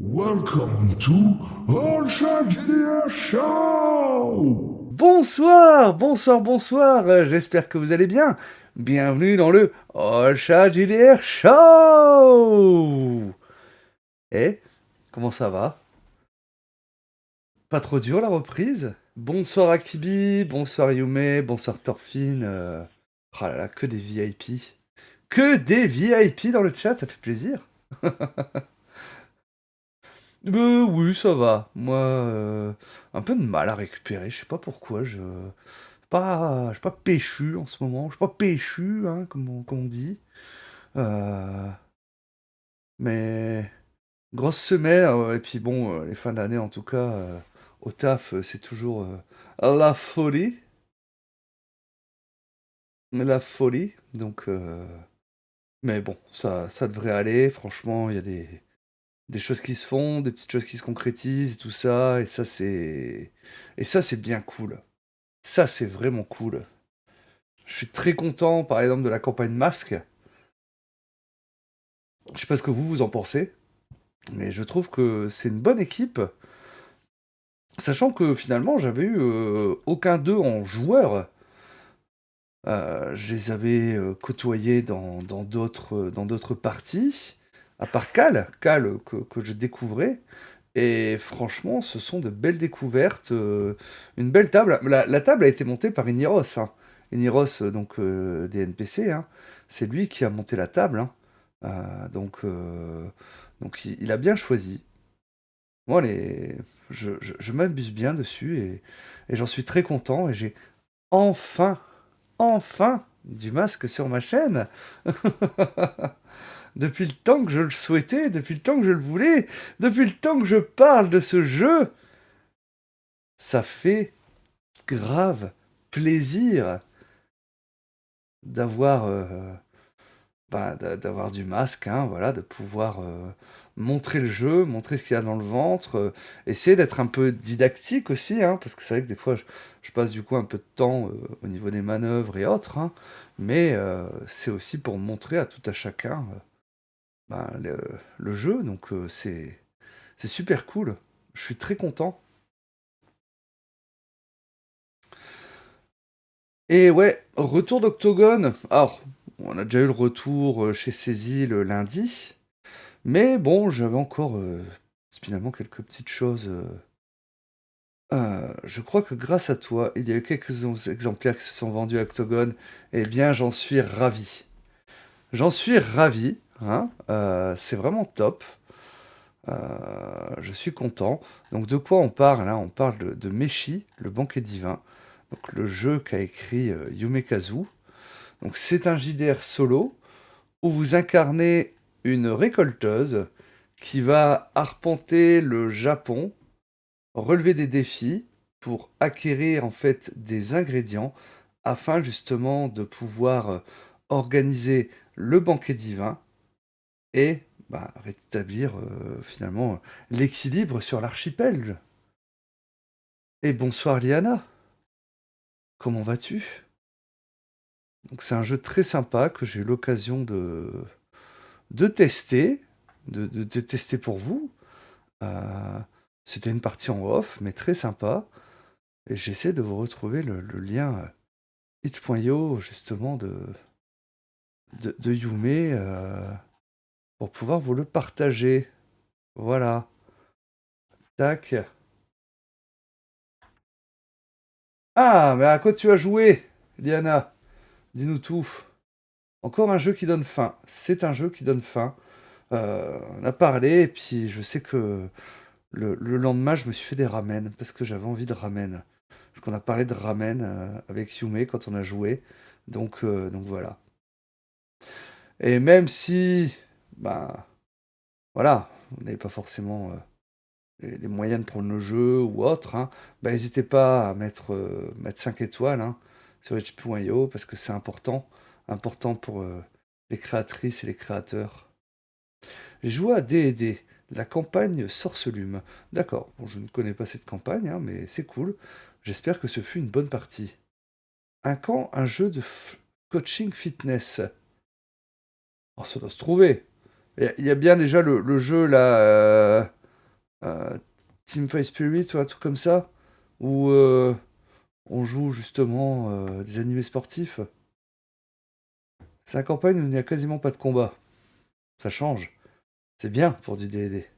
Welcome to All Shark GDR Show! Bonsoir, j'espère que vous allez bien. Bienvenue dans le Ocha JDR Show. Eh, comment ça va? Pas trop dur la reprise? Bonsoir Akibi, bonsoir Yume, bonsoir Thorfinn. Oh là là, que des VIP. Que des VIP dans le chat, ça fait plaisir. Oui, ça va. Moi, un peu de mal à récupérer, je sais pas pourquoi, je suis pas péchu en ce moment, je suis pas péchu, hein, comme on dit. Euh, mais grosse semaine, et puis bon, les fins d'année en tout cas, au taf, c'est toujours la folie, la folie. Donc, mais bon, ça devrait aller. Franchement, il y a des choses qui se font, des petites choses qui se concrétisent, et tout ça, et ça c'est bien cool. Ça c'est vraiment cool. Je suis très content, par exemple, de la campagne Masque. Je sais pas ce que vous en pensez. Mais je trouve que c'est une bonne équipe, sachant que finalement j'avais eu aucun d'eux en joueur. Je les avais côtoyés dans d'autres parties, à part Cal que je découvrais. Et franchement, ce sont de belles découvertes, une belle table. La table a été montée par Iniros, hein. Iniros, donc des NPC, hein. C'est lui qui a monté la table, hein. Donc il a bien choisi. Moi, je m'amuse bien dessus et j'en suis très content et j'ai enfin, enfin du masque sur ma chaîne. Depuis le temps que je le souhaitais, depuis le temps que je le voulais, depuis le temps que je parle de ce jeu, ça fait grave plaisir d'avoir d'avoir du masque, hein, voilà, de pouvoir montrer le jeu, montrer ce qu'il y a dans le ventre, essayer d'être un peu didactique aussi, hein, parce que c'est vrai que des fois je passe du coup un peu de temps au niveau des manœuvres et autres, hein, mais c'est aussi pour montrer à tout à chacun le jeu, donc c'est super cool. Je suis très content. Et ouais, retour d'Octogone. Alors, on a déjà eu le retour chez Cécile lundi. Mais bon, j'avais encore finalement quelques petites choses. Je crois que grâce à toi, il y a eu quelques exemplaires qui se sont vendus à Octogone. Eh bien, j'en suis ravi. J'en suis ravi, hein. C'est vraiment top. Je suis content. Donc, de quoi on parle là? On parle de Meshi, le banquet divin. Donc, le jeu qu'a écrit Yume Kazu. Donc, c'est un JDR solo où vous incarnez une récolteuse qui va arpenter le Japon, relever des défis pour acquérir en fait des ingrédients afin justement de pouvoir organiser le banquet divin et rétablir finalement l'équilibre sur l'archipel. Et bonsoir Liana, comment vas-tu? Donc c'est un jeu très sympa que j'ai eu l'occasion de tester, de tester pour vous. Euh, C'était une partie en off, mais très sympa. Et j'essaie de vous retrouver le lien itch.io justement de Yume pour pouvoir vous le partager. Voilà. Tac. Ah, mais à quoi tu as joué, Liana? Dis-nous tout. Encore un jeu qui donne faim. C'est un jeu qui donne faim. On a parlé, et puis je sais que le lendemain, je me suis fait des ramen parce que j'avais envie de ramen. Parce qu'on a parlé de ramen avec Yume quand on a joué. Donc voilà. Et même si, bah, voilà, on n'avait pas forcément les moyens de prendre le jeu ou autre, hein, n'hésitez pas à mettre 5 étoiles, hein, sur itch.io parce que c'est important pour les créatrices et les créateurs. J'ai joué à D&D, la campagne Sorcelume. D'accord, bon, je ne connais pas cette campagne, hein, mais c'est cool. J'espère que ce fut une bonne partie. Un jeu de coaching fitness. Oh, ça doit se trouver. Il y a bien déjà le jeu là. Teamfight Spirit ou un truc comme ça, où on joue justement des animés sportifs. C'est la campagne où il n'y a quasiment pas de combat. Ça change. C'est bien pour du D&D.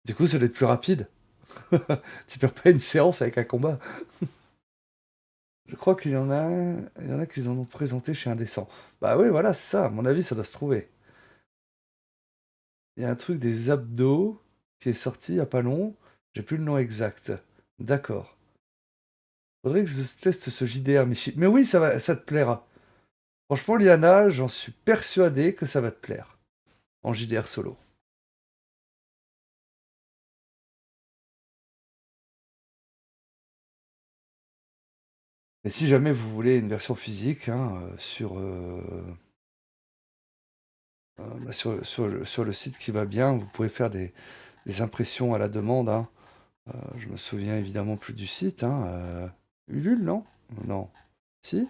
Du coup, ça doit être plus rapide. Tu perds pas une séance avec un combat. Je crois il y en a qui en ont présenté chez Indécent. Bah oui, voilà, c'est ça. À mon avis, ça doit se trouver. Il y a un truc des abdos qui est sorti il y a pas long. J'ai plus le nom exact. D'accord. Faudrait que je teste ce JDR Michi. Mais oui, ça te plaira. Franchement, Liana, j'en suis persuadé que ça va te plaire. En JDR solo. Et si jamais vous voulez une version physique, hein, sur le site qui va bien, vous pouvez faire des impressions à la demande, hein. Je me souviens évidemment plus du site, hein. Ulule, non? Non. Si?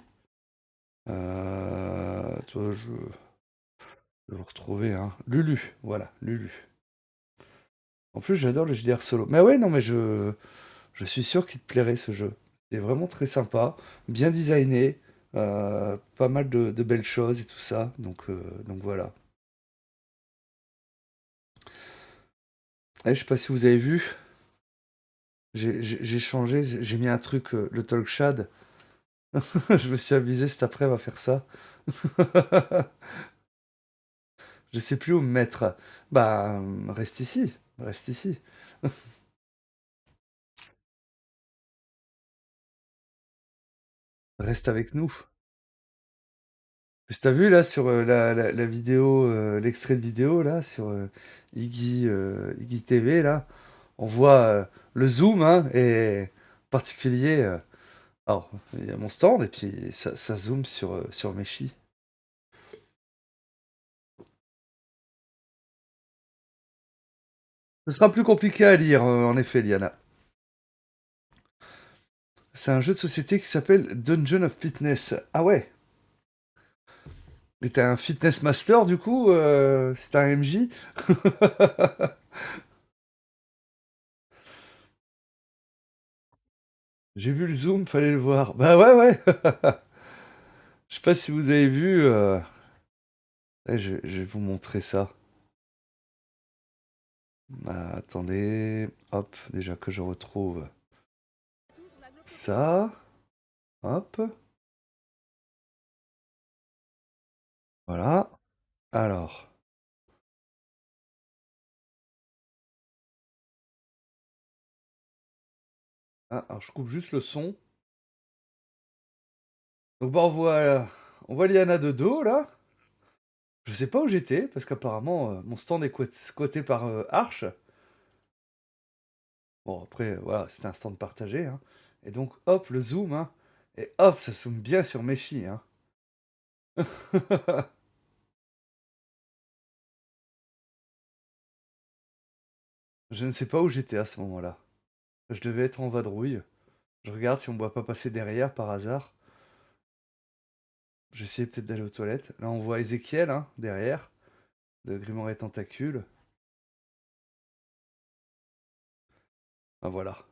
Toi, je vais vous retrouver, hein. Lulu, voilà, Lulu. En plus, j'adore le JDR solo. Mais ouais, non, mais je suis sûr qu'il te plairait ce jeu. C'est vraiment très sympa, bien designé, pas mal de belles choses et tout ça. Donc voilà. Je sais pas si vous avez vu, j'ai changé, j'ai mis un truc, le Talkshad. Je me suis amusé cet après à faire ça. Je sais plus où me mettre. Bah, reste ici, reste ici. Reste avec nous. Parce que t'as vu là sur la vidéo, l'extrait de vidéo là, sur Iggy TV là, on voit le zoom hein, et en particulier. Alors, il y a mon stand et puis ça zoome sur Meshi. Ce sera plus compliqué à lire, en effet, Liana. C'est un jeu de société qui s'appelle Dungeon of Fitness. Ah ouais. Et t'es un fitness master du coup, c'est un MJ. J'ai vu le zoom, fallait le voir. Bah ouais, ouais. Je sais pas si vous avez vu. Je vais vous montrer ça. Attendez. Hop, déjà que je retrouve ça. Hop. Voilà. Alors. Alors je coupe juste le son. Donc bah on voit Liana de dos là. Je sais pas où j'étais parce qu'apparemment mon stand est squatté par Arch. Bon après voilà, c'était un stand partagé, hein. Et donc hop le zoom, hein. Et hop ça zoome bien sur Meshi, hein. Je ne sais pas où j'étais à ce moment-là. Je devais être en vadrouille. Je regarde si on me voit pas passer derrière par hasard. J'essayais peut-être d'aller aux toilettes. Là, on voit Ezekiel, hein, derrière, de Grimoire et Tentacules. Ah, voilà.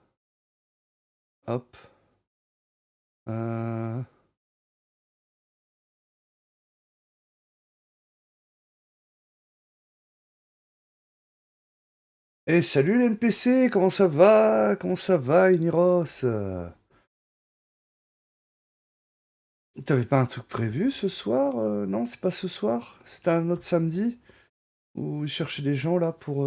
Hop. Euh... Salut les NPC, comment ça va? Comment ça va, Iniros? T'avais pas un truc prévu ce soir? Non, c'est pas ce soir? C'était un autre samedi? Où ils cherchaient des gens là pour...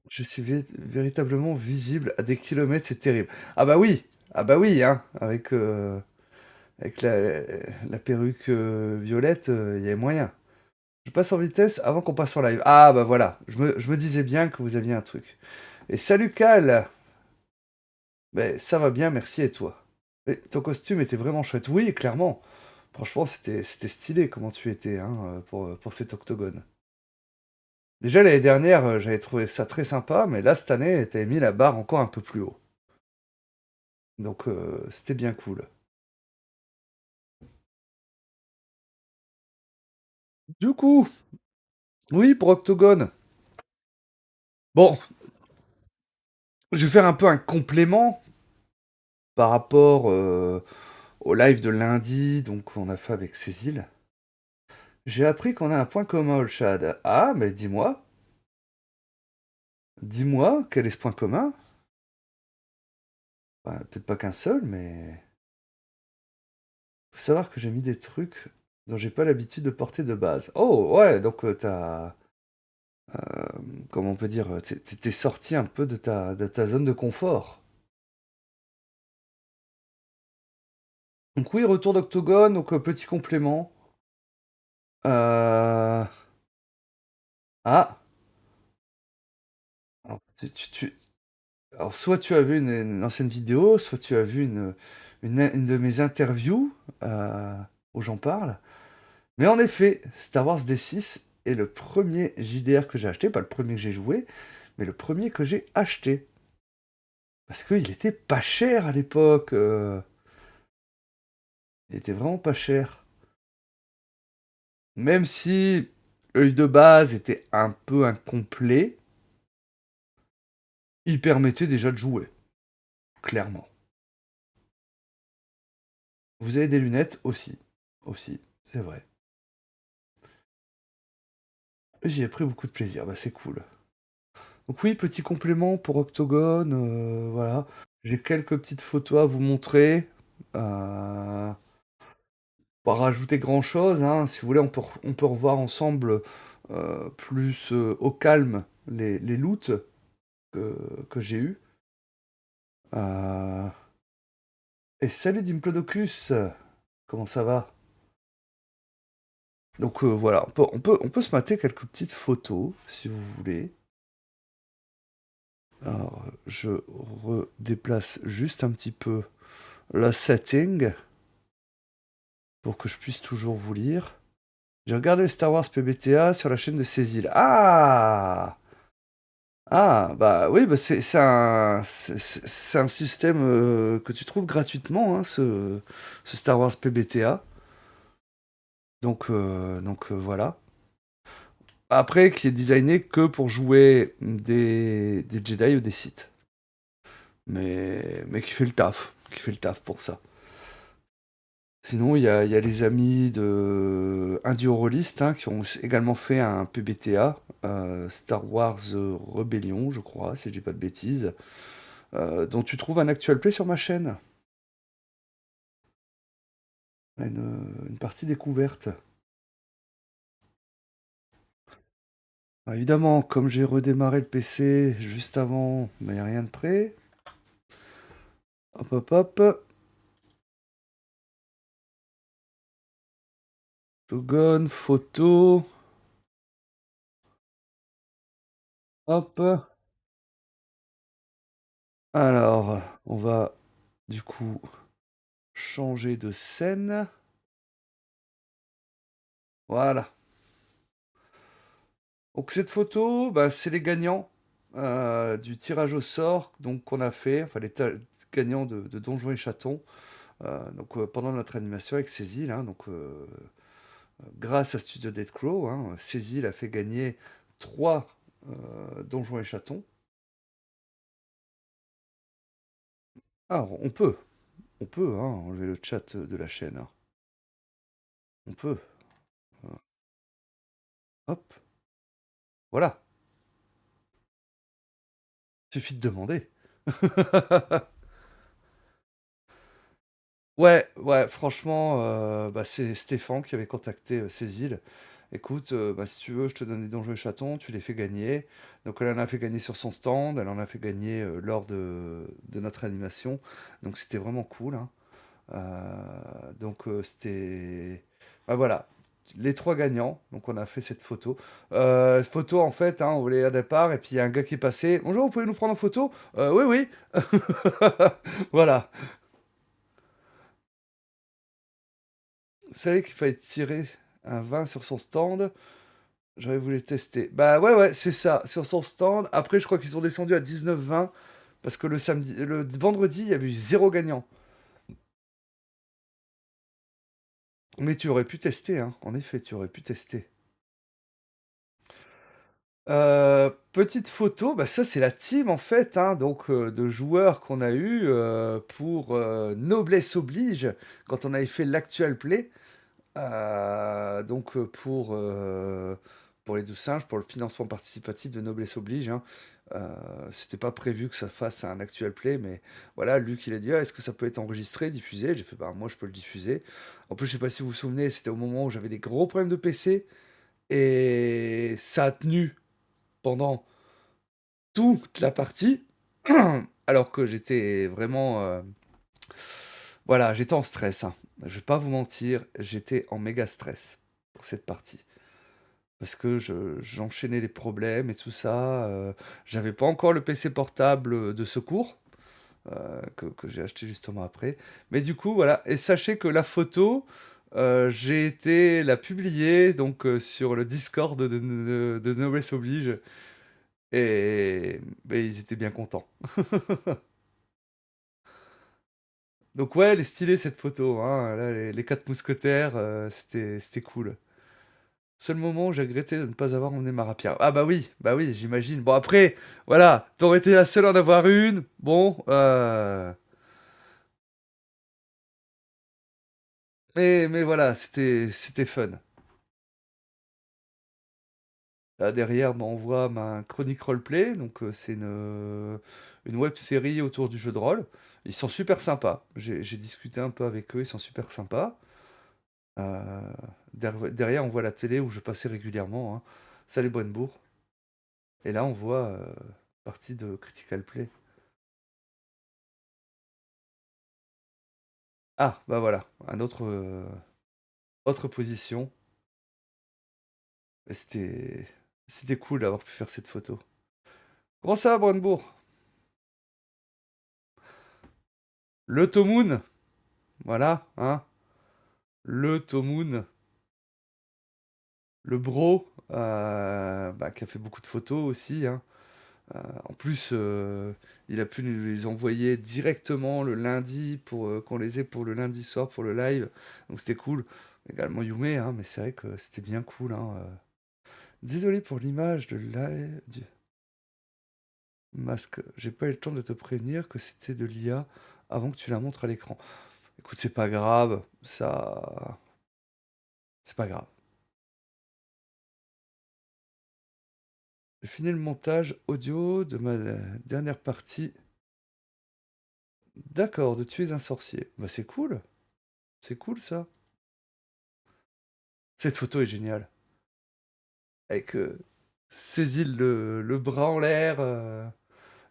Je suis véritablement visible à des kilomètres, c'est terrible. Ah bah oui! Ah bah oui, hein! Avec la perruque violette, il y avait moyen. Je passe en vitesse avant qu'on passe en live. Ah bah voilà, je me disais bien que vous aviez un truc. Et salut Cal! Ben, ça va bien, merci et toi? Mais ton costume était vraiment chouette. Oui, clairement. Franchement, c'était stylé comment tu étais hein, pour cet octogone. Déjà l'année dernière, j'avais trouvé ça très sympa, mais là cette année, t'avais mis la barre encore un peu plus haut. Donc c'était bien cool. Du coup, oui, pour Octogone. Bon, je vais faire un peu un complément par rapport au live de lundi, donc on a fait avec Cécile. J'ai appris qu'on a un point commun, Olshad. Ah, mais dis-moi, quel est ce point commun? Enfin, peut-être pas qu'un seul, mais faut savoir que j'ai mis des trucs dont j'ai pas l'habitude de porter de base. Oh, ouais, donc comment on peut dire, t'es sorti un peu de ta zone de confort. Donc oui, retour d'Octogone, donc petit complément. Euh... Ah, alors, alors, soit tu as vu une ancienne vidéo, soit tu as vu une de mes interviews euh, où j'en parle. Mais en effet, Star Wars D6 est le premier JDR que j'ai acheté, pas le premier que j'ai joué, mais le premier que j'ai acheté. Parce qu'il était pas cher à l'époque. Il était vraiment pas cher. Même si l'œil de base était un peu incomplet, il permettait déjà de jouer. Clairement. Vous avez des lunettes aussi. Aussi, c'est vrai. J'y ai pris beaucoup de plaisir, bah c'est cool. Donc oui, petit complément pour Octogone, voilà. J'ai quelques petites photos à vous montrer. Euh, Pas rajouter grand chose, hein. Si vous voulez, on peut revoir ensemble plus au calme les loots que j'ai eu. Euh, Et salut Diplodocus, comment ça va? Donc voilà, on peut se mater quelques petites photos si vous voulez. Alors, je redéplace juste un petit peu la setting pour que je puisse toujours vous lire. J'ai regardé Star Wars PBTA sur la chaîne de Cécile. Ah! Ah, bah oui, bah c'est un système que tu trouves gratuitement, hein, ce Star Wars PBTA. Donc voilà. Après, qui est designé que pour jouer des Jedi ou des Sith. Mais qui fait le taf. Qui fait le taf pour ça. Sinon, il y a les amis de Indie hein, qui ont également fait un PBTA, Star Wars Rebellion, je crois, si je dis pas de bêtises, dont tu trouves un actual play sur ma chaîne. Une partie découverte. Ah, évidemment, comme j'ai redémarré le PC juste avant, mais y a rien de prêt. Hop hop hop. Togon, photo. Hop. Alors, on va du coup changer de scène. Voilà. Donc cette photo, bah, c'est les gagnants du tirage au sort donc qu'on a fait, enfin gagnants de Donjons et Chatons, donc pendant notre animation avec Cécile, hein, donc grâce à Studio Dead Crow, hein, Cécile a fait gagner 3 Donjons et Chatons. Alors on peut hein, enlever le chat de la chaîne, hein. On peut. Euh, Hop, voilà, suffit de demander. Ouais, ouais, franchement, bah, c'est Stéphane qui avait contacté Cécile. Écoute, bah, si tu veux, je te donne des donjons et chatons, tu les fais gagner. Donc elle en a fait gagner sur son stand, elle en a fait gagner lors de notre animation. Donc c'était vraiment cool, hein. Donc c'était... Bah, voilà, les 3 gagnants. Donc on a fait cette photo. Photo en fait, hein, on voulait à départ, et puis il y a un gars qui est passé. Bonjour, vous pouvez nous prendre en photo? Oui, oui. Voilà. Vous savez qu'il fallait tirer un vin sur son stand. J'aurais voulu tester. Bah ouais, ouais, c'est ça, sur son stand. Après, je crois qu'ils sont descendus à 19-20 parce que le vendredi, il y avait eu 0 gagnant. Mais tu aurais pu tester, hein. En effet, tu aurais pu tester. Petite photo, bah ça c'est la team en fait, hein, donc de joueurs qu'on a eu pour Noblesse Oblige, quand on avait fait l'actual play. Donc pour les 12 singes, pour le financement participatif de Noblesse Oblige, hein. C'était pas prévu que ça fasse un actual play, mais voilà, Luc il a dit: «Ah, est-ce que ça peut être enregistré, diffusé?» J'ai fait: «Bah moi je peux le diffuser». En plus, je sais pas si vous vous souvenez, c'était au moment où j'avais des gros problèmes de PC, et ça a tenu pendant toute la partie, alors que j'étais vraiment, voilà, j'étais en stress, hein. Je vais pas vous mentir, j'étais en méga stress pour cette partie. Parce que j'enchaînais les problèmes et tout ça. J'avais pas encore le PC portable de secours, que j'ai acheté justement après. Mais du coup, voilà. Et sachez que la photo, j'ai été la publier donc sur le Discord de Noblesse Oblige. Et ben, ils étaient bien contents. Donc ouais, elle est stylée cette photo, hein. Là, les quatre mousquetaires, c'était cool. Seul moment où j'ai regretté de ne pas avoir emmené ma rapière. Ah bah oui, j'imagine. Bon après, voilà, t'aurais été la seule à en avoir une. Bon, mais voilà, c'était fun. Là derrière, bah, on voit ma chronique roleplay, donc c'est une web série autour du jeu de rôle. Ils sont super sympas. J'ai discuté un peu avec eux, ils sont super sympas. Euh, Derrière, on voit la télé où je passais régulièrement, hein. Salut Brennebourg. Et là, on voit partie de Critical Play. Ah, bah voilà, un autre, autre position. Et c'était cool d'avoir pu faire cette photo. Comment ça va, Brandebourg? Le Tomoun, voilà, hein. Le Tomoun, le bro, bah, qui a fait beaucoup de photos aussi, hein. En plus, il a pu nous les envoyer directement le lundi pour qu'on les ait pour le lundi soir pour le live. Donc c'était cool. Également Yume, hein, mais c'est vrai que c'était bien cool, hein. Désolé pour l'image de du masque. J'ai pas eu le temps de te prévenir que c'était de l'IA avant que tu la montres à l'écran. Écoute, c'est pas grave, ça. C'est pas grave. J'ai fini le montage audio de ma dernière partie. D'accord, de tuer un sorcier. Bah c'est cool. C'est cool ça. Cette photo est géniale. Avec Cécile le bras en l'air.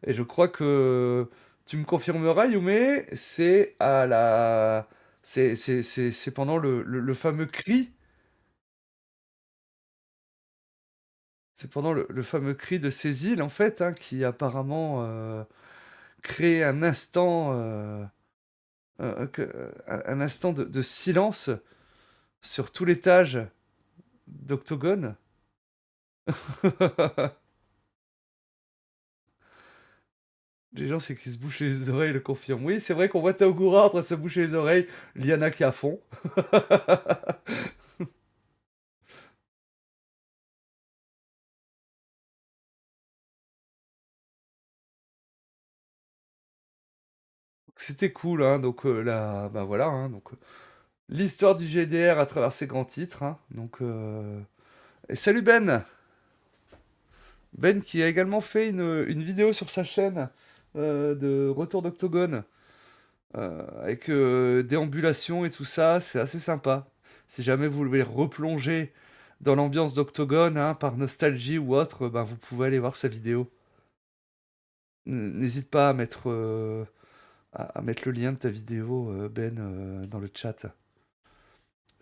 Et je crois que tu me confirmeras, Yume, c'est à la. C'est pendant le fameux cri. C'est pendant le fameux cri de Cécile, en fait, hein, qui apparemment crée un instant, un instant de silence sur tout l'étage d'Octogone. Les gens, c'est qui se bouchent les oreilles, le confirment. Oui, c'est vrai qu'on voit Taogura en train de se boucher les oreilles, Liana qui est à fond. C'était cool, hein, donc là, bah voilà, hein, donc l'histoire du GDR à travers ses grands titres, hein, donc et salut Ben, Ben qui a également fait une vidéo sur sa chaîne de Retour d'Octogone avec déambulation et tout ça, c'est assez sympa. Si jamais vous voulez replonger dans l'ambiance d'Octogone, hein, par nostalgie ou autre, ben vous pouvez aller voir sa vidéo. N'hésite pas à mettre à mettre le lien de ta vidéo, Ben, dans le chat.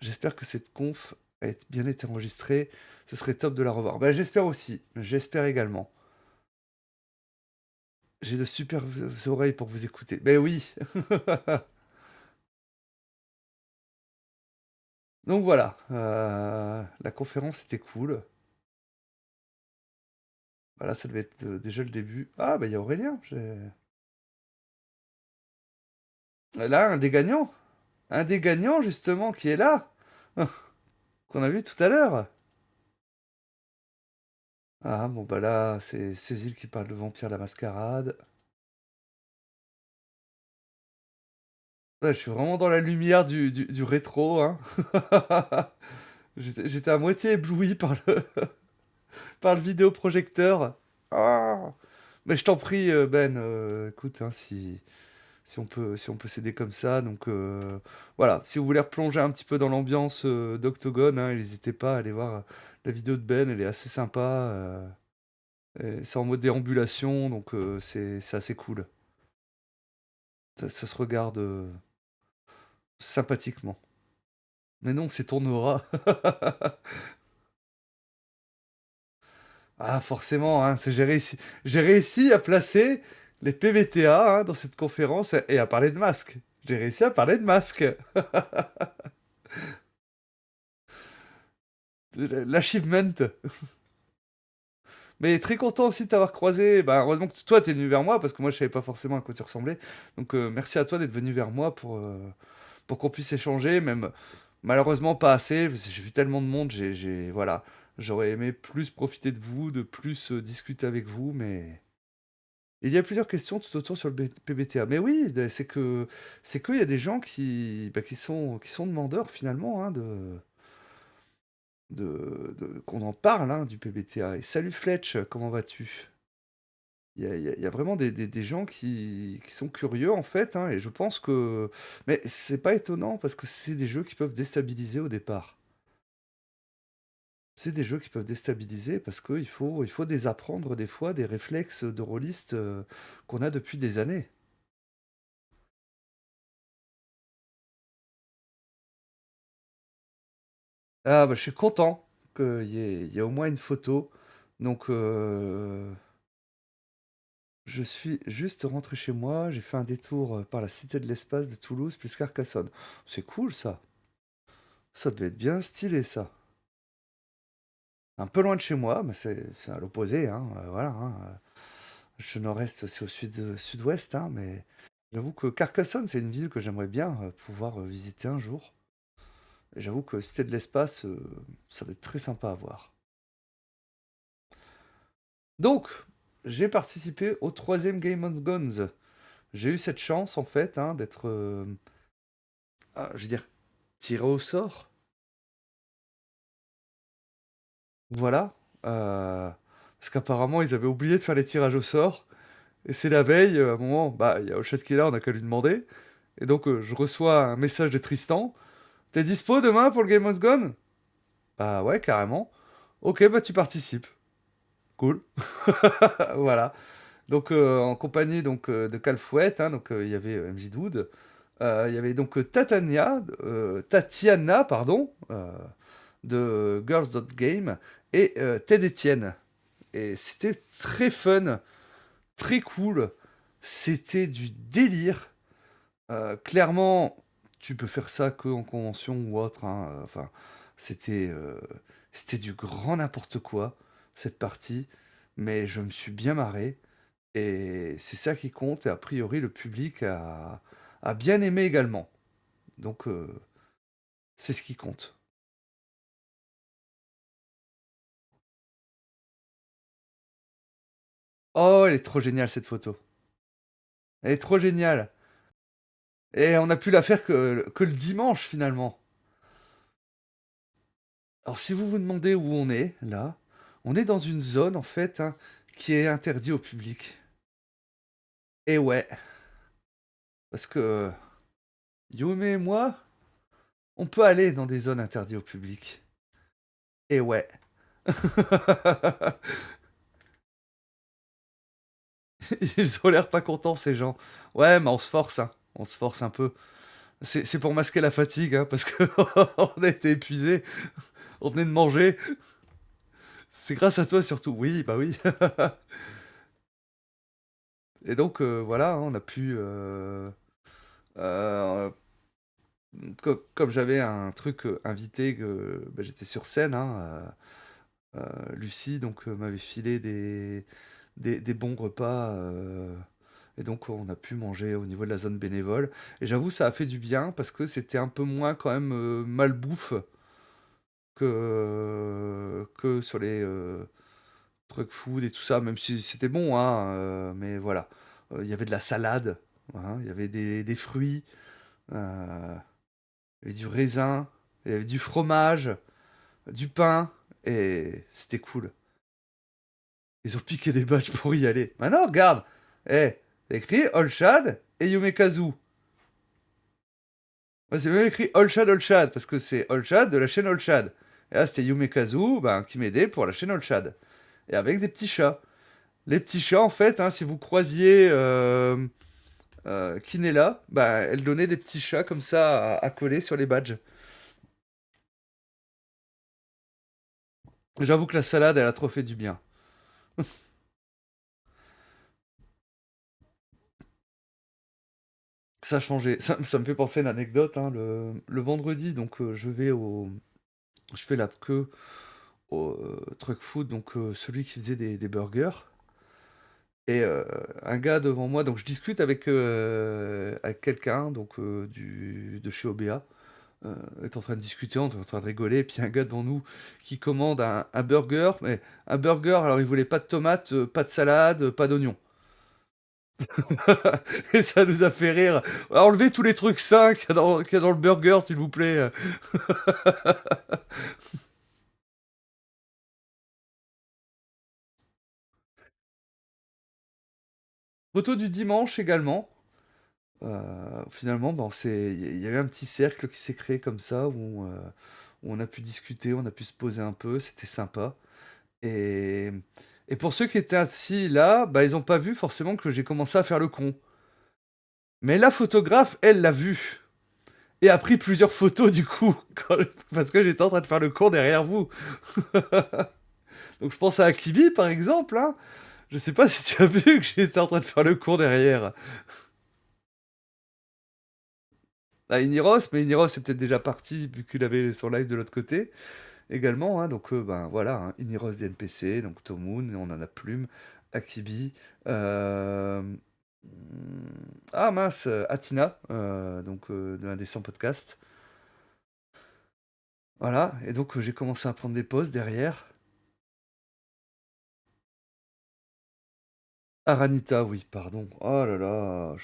J'espère que cette conf a bien été enregistrée. Ce serait top de la revoir. Bah, j'espère aussi. J'espère également. J'ai de super oreilles pour vous écouter. Ben oui. Donc voilà. La conférence était cool. Voilà, ça devait être déjà le début. Ah, bah il y a Aurélien. Là, un des gagnants. Un des gagnants, justement, qui est là. Qu'on a vu tout à l'heure. Ah, bon, bah là, c'est Cécile qui parle de Vampire la Mascarade. Ouais, je suis vraiment dans la lumière du rétro, hein. J'étais à moitié ébloui par par le vidéoprojecteur. Ah! Mais je t'en prie, Ben, écoute, hein, si on peut s'aider comme ça, donc voilà. Si vous voulez replonger un petit peu dans l'ambiance d'Octogone, hein, n'hésitez pas à aller voir la vidéo de Ben, elle est assez sympa. Et c'est en mode déambulation, donc c'est assez cool. Ça se regarde sympathiquement. Mais non, c'est ton aura. Ah, forcément, hein, j'ai réussi à placer les PVTA hein, dans cette conférence et à parler de masques. J'ai réussi à parler de masques. L'achievement. Mais très content aussi de t'avoir croisé. Bah, heureusement que toi, t'es venu vers moi parce que moi, je savais pas forcément à quoi tu ressemblais. Donc, merci à toi d'être venu vers moi pour qu'on puisse échanger. Même malheureusement, pas assez. Parce que j'ai vu tellement de monde. Voilà. J'aurais aimé plus profiter de vous, de plus discuter avec vous, mais. Il y a plusieurs questions tout autour sur le PBTA. Mais oui, c'est qu'il y a des gens qui sont demandeurs finalement hein, qu'on en parle hein, du PBTA. Et salut Fletch, comment vas-tu? Il y a vraiment des gens qui sont curieux en fait, hein, et je pense que. Mais c'est pas étonnant parce que c'est des jeux qui peuvent déstabiliser au départ. C'est des jeux qui peuvent déstabiliser parce qu'il faut désapprendre des fois des réflexes de rôliste qu'on a depuis des années. Ah bah je suis content qu'il y ait au moins une photo. Donc je suis juste rentré chez moi, j'ai fait un détour par la Cité de l'Espace de Toulouse plus Carcassonne. C'est cool ça. Ça devait être bien stylé ça. Un peu loin de chez moi, mais c'est à l'opposé, hein, voilà. Hein, je nord-est, c'est au sud-ouest, hein, mais j'avoue que Carcassonne, c'est une ville que j'aimerais bien pouvoir visiter un jour. Et j'avoue que Cité de l'Espace, ça doit être très sympa à voir. Donc, j'ai participé au troisième Game of Guns. J'ai eu cette chance, en fait, hein, d'être, je veux dire, tiré au sort. Voilà. Parce qu'apparemment, ils avaient oublié de faire les tirages au sort. Et c'est la veille, à un moment, bah, il y a Hochet qui est là, on a qu'à lui demander. Et donc, je reçois un message de Tristan. T'es dispo demain pour le Game of Gone? Bah ouais, carrément. Ok, bah tu participes. Cool. Voilà. Donc, en compagnie donc, de Calfouette, hein, donc il y avait MJ Dood. Il y avait donc Tatiana, pardon, de Girls.game et Ted Etienne. Et c'était très fun, très cool. C'était du délire. Clairement, tu peux faire ça que en convention ou autre. Hein. Enfin, c'était c'était du grand n'importe quoi cette partie, mais je me suis bien marré et c'est ça qui compte. Et a priori, le public a bien aimé également. Donc, c'est ce qui compte. Oh, elle est trop géniale cette photo. Elle est trop géniale. Et on a pu la faire que le dimanche finalement. Alors si vous vous demandez où on est, là, on est dans une zone en fait hein, qui est interdite au public. Et ouais, parce que Yume et moi, on peut aller dans des zones interdites au public. Et ouais. Ils ont l'air pas contents ces gens. Ouais, mais on se force, hein. On se force un peu. C'est pour masquer la fatigue, hein, parce que on a été épuisés. On venait de manger. C'est grâce à toi surtout. Oui, bah oui. Et donc voilà, hein, on a pu euh, comme j'avais un truc invité, que bah, j'étais sur scène, hein, Lucie donc m'avait filé des bons repas, et donc on a pu manger au niveau de la zone bénévole. Et j'avoue, ça a fait du bien parce que c'était un peu moins quand même malbouffe que sur truck food et tout ça, même si c'était bon, hein, mais voilà. Il y avait de la salade, hein, il y avait des fruits, euh, il y avait du raisin, il y avait du fromage, du pain, et c'était cool. Ils ont piqué des badges pour y aller. Maintenant, regarde, c'est écrit Olshad et Yumekazu. Ouais, c'est même écrit Olshad, parce que c'est Olshad de la chaîne Olshad. Et là, c'était Yumekazu ben, qui m'aidait pour la chaîne Olshad. Et avec des petits chats. Les petits chats, en fait, hein, si vous croisiez Kinella, bah, elle donnait des petits chats comme ça à coller sur les badges. J'avoue que la salade, elle a trop fait du bien. Ça a changé. Ça me fait penser à une anecdote, hein. Le vendredi, donc je fais la queue au truck food, donc celui qui faisait des burgers. Et un gars devant moi, donc je discute avec quelqu'un donc de chez OBA. Est en train de discuter, on est en train de rigoler, et puis un gars devant nous qui commande un burger, mais un burger, alors il voulait pas de tomates, pas de salade, pas d'oignon. Et ça nous a fait rire. Enlevez tous les trucs sains qu'il y a dans le burger, s'il vous plaît. Photo du dimanche également. Finalement, bon, il y a eu un petit cercle qui s'est créé comme ça, où on a pu discuter, on a pu se poser un peu, c'était sympa. Et, et pour ceux qui étaient assis là, bah, ils n'ont pas vu forcément que j'ai commencé à faire le con. Mais la photographe, elle l'a vu. Et a pris plusieurs photos du coup, parce que j'étais en train de faire le con derrière vous. Donc je pense à Akibi par exemple. Hein. Je sais pas si tu as vu que j'étais en train de faire le con derrière. À Iniros, mais Iniros est peut-être déjà parti vu qu'il avait son live de l'autre côté également. Hein. Donc ben voilà, hein. Iniros des NPC, donc Tomoon, on en a Plume, Akibi. Ah mince, Atina, donc de l'Indécent Podcast. Voilà, et donc j'ai commencé à prendre des pauses derrière. Aranita, oui, pardon. Oh là là,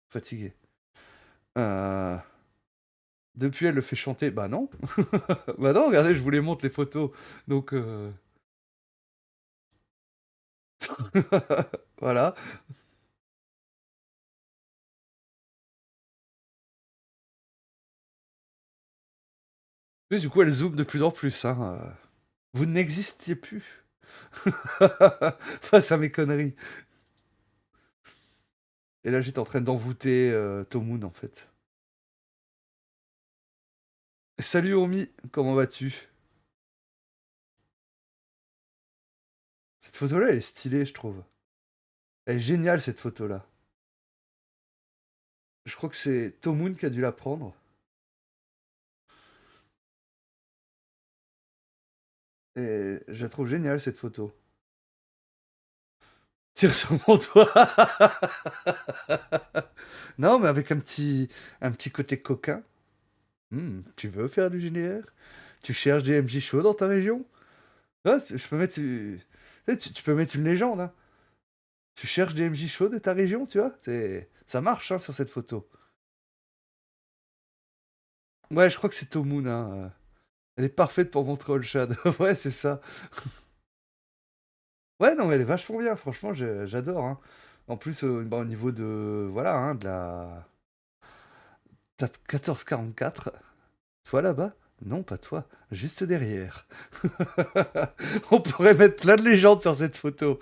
fatigué. Euh, Depuis, elle le fait chanter. Bah non. Bah non, regardez, je vous les montre les photos. Donc, voilà. Et du coup, elle zoome de plus en plus. Hein. Vous n'existiez plus. Face à mes conneries. Et là, j'étais en train d'envoûter Tomoun, en fait. Salut, Omi, comment vas-tu? Cette photo-là, elle est stylée, je trouve. Elle est géniale, cette photo-là. Je crois que c'est Tomoun qui a dû la prendre. Et je la trouve géniale, cette photo. Tire sur mon doigt. Non, mais avec un petit côté coquin. Tu veux faire du GDR? Tu cherches des MJ chauds dans ta région? Ah, je peux mettre... tu peux mettre une légende, hein. Tu cherches des MJ chauds de ta région, tu vois? Ça marche, hein, sur cette photo. Ouais, je crois que c'est Tomoun, hein. Elle est parfaite pour montrer Olshad. Ouais, c'est ça. Ouais, non, mais elle est vachement bien, franchement, j'adore, hein. En plus, bah, au niveau de... Voilà, hein, de la... Tape 1444. Toi là-bas? Non, pas toi, juste derrière. On pourrait mettre plein de légendes sur cette photo.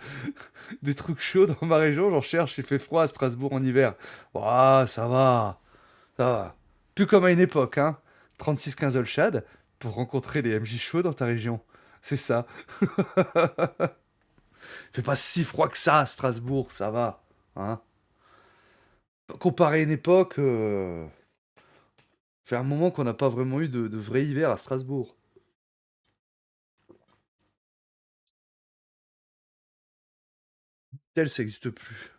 Des trucs chauds dans ma région, j'en cherche, il fait froid à Strasbourg en hiver. Ouah, ça va, ça va. Plus comme à une époque, hein. 36-15 Olshad pour rencontrer les MJ chauds dans ta région. C'est ça. Fait pas si froid que ça à Strasbourg, ça va. Hein. Comparé à une époque, fait un moment qu'on n'a pas vraiment eu de vrai hiver à Strasbourg. Tel, ça n'existe plus.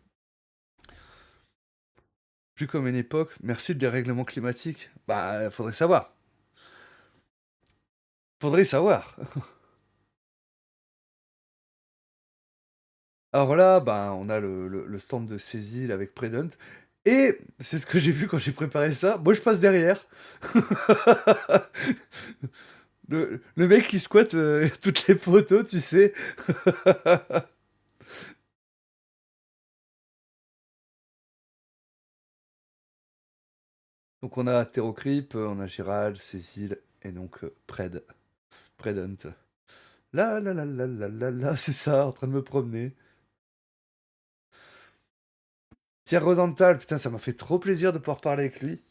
Plus comme une époque. Merci le dérèglement climatique. Bah, faudrait savoir. Faudrait savoir. Alors là, ben, on a le stand de Cécile avec Predant. Et c'est ce que j'ai vu quand j'ai préparé ça. Moi, je passe derrière. Le mec qui squatte toutes les photos, tu sais. Donc on a Terrocryp, on a Gérald, Cécile et donc Predant. Là, là, là, là, là, là, là, c'est ça, en train de me promener. Pierre Rosenthal, putain, ça m'a fait trop plaisir de pouvoir parler avec lui.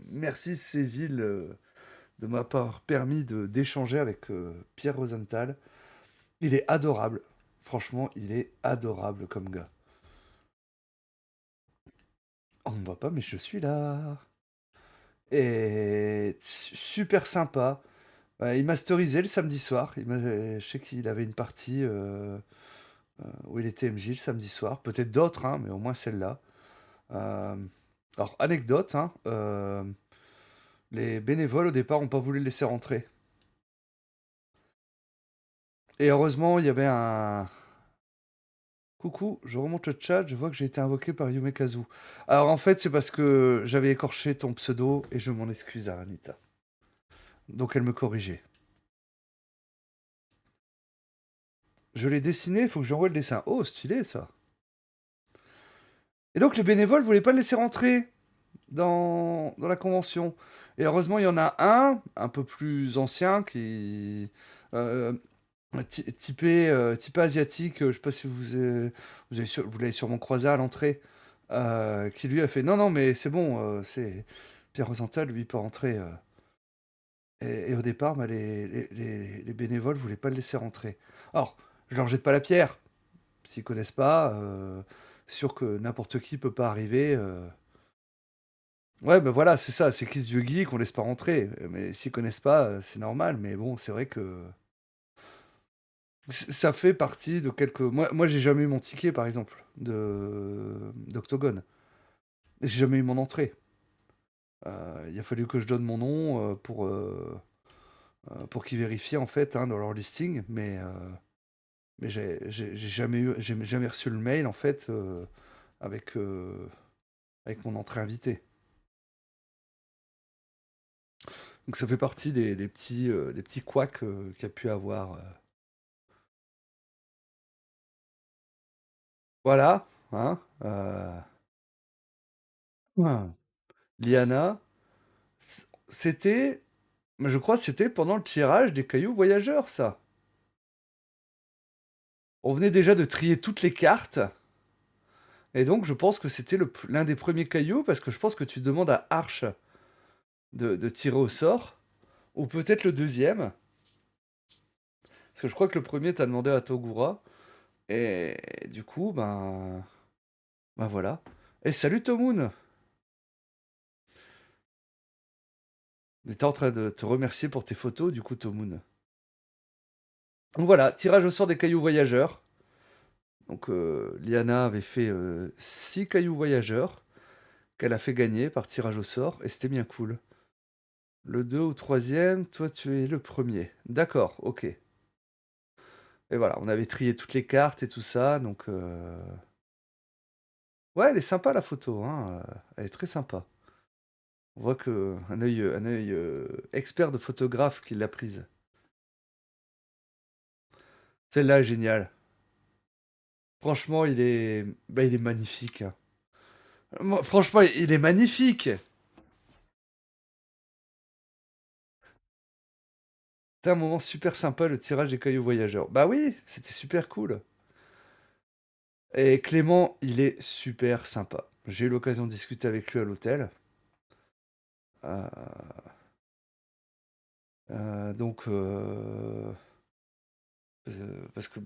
Merci Cécile de m'avoir permis d'échanger avec Pierre Rosenthal. Il est adorable. Franchement, il est adorable comme gars. On ne me voit pas, mais je suis là. Et super sympa. Ouais, il masterisait le samedi soir. Je sais qu'il avait une partie où il était MJ le samedi soir. Peut-être d'autres, hein, mais au moins celle-là. Euh, alors, anecdote, hein, les bénévoles au départ n'ont pas voulu le laisser rentrer. Et heureusement, il y avait un. Coucou, je remonte le chat, je vois que j'ai été invoqué par Yumekazu. Alors en fait, c'est parce que j'avais écorché ton pseudo et je m'en excuse à Anita. Donc elle me corrigeait. Je l'ai dessiné, il faut que j'envoie le dessin. Oh, stylé ça. Et donc les bénévoles voulaient pas le laisser rentrer dans la convention. Et heureusement, il y en a un peu plus ancien, qui. euh, typé asiatique, je sais pas si vous l'avez sûrement croisé à l'entrée, qui lui a fait non, non, mais c'est bon, c'est Pierre Rosenthal, lui, il peut rentrer. Et au départ, bah, les bénévoles voulaient pas le laisser rentrer. Alors, je leur jette pas la pierre, s'ils connaissent pas, sûr que n'importe qui peut pas arriver. Ouais, ben voilà, c'est ça, c'est Kiss du Geek, on laisse pas rentrer. Mais s'ils connaissent pas, c'est normal. Mais bon, c'est vrai que ça fait partie de quelques. Moi j'ai jamais eu mon ticket, par exemple, d'Octogone. J'ai jamais eu mon entrée. Il a fallu que je donne mon nom pour qu'ils vérifient, en fait, hein, dans leur listing. Mais j'ai jamais reçu le mail, en fait, avec, euh, avec mon entrée invitée. Donc ça fait partie des petits couacs qu'il y a pu avoir. Voilà, hein. Ouais. Liana, c'était. Je crois que c'était pendant le tirage des cailloux voyageurs, ça. On venait déjà de trier toutes les cartes. Et donc, je pense que c'était l'un des premiers cailloux, parce que je pense que tu demandes à Arch de tirer au sort. Ou peut-être le deuxième. Parce que je crois que le premier, t'as demandé à Togura. Et du coup, ben voilà. Et salut Tomoun! J'étais en train de te remercier pour tes photos, du coup, Tomoun. Donc voilà, tirage au sort des cailloux voyageurs. Donc Liana avait fait 6 cailloux voyageurs qu'elle a fait gagner par tirage au sort, et c'était bien cool. Le 2 ou troisième, toi tu es le premier. D'accord, ok. Et voilà, on avait trié toutes les cartes et tout ça, donc... Ouais, elle est sympa la photo, hein. Elle est très sympa. On voit que un œil expert de photographe qui l'a prise. Celle-là est géniale. Franchement, il est magnifique, hein. Franchement, il est magnifique. C'était un moment super sympa, le tirage des cailloux voyageurs. Bah oui, c'était super cool. Et Clément, il est super sympa. J'ai eu l'occasion de discuter avec lui à l'hôtel. Euh, donc, parce que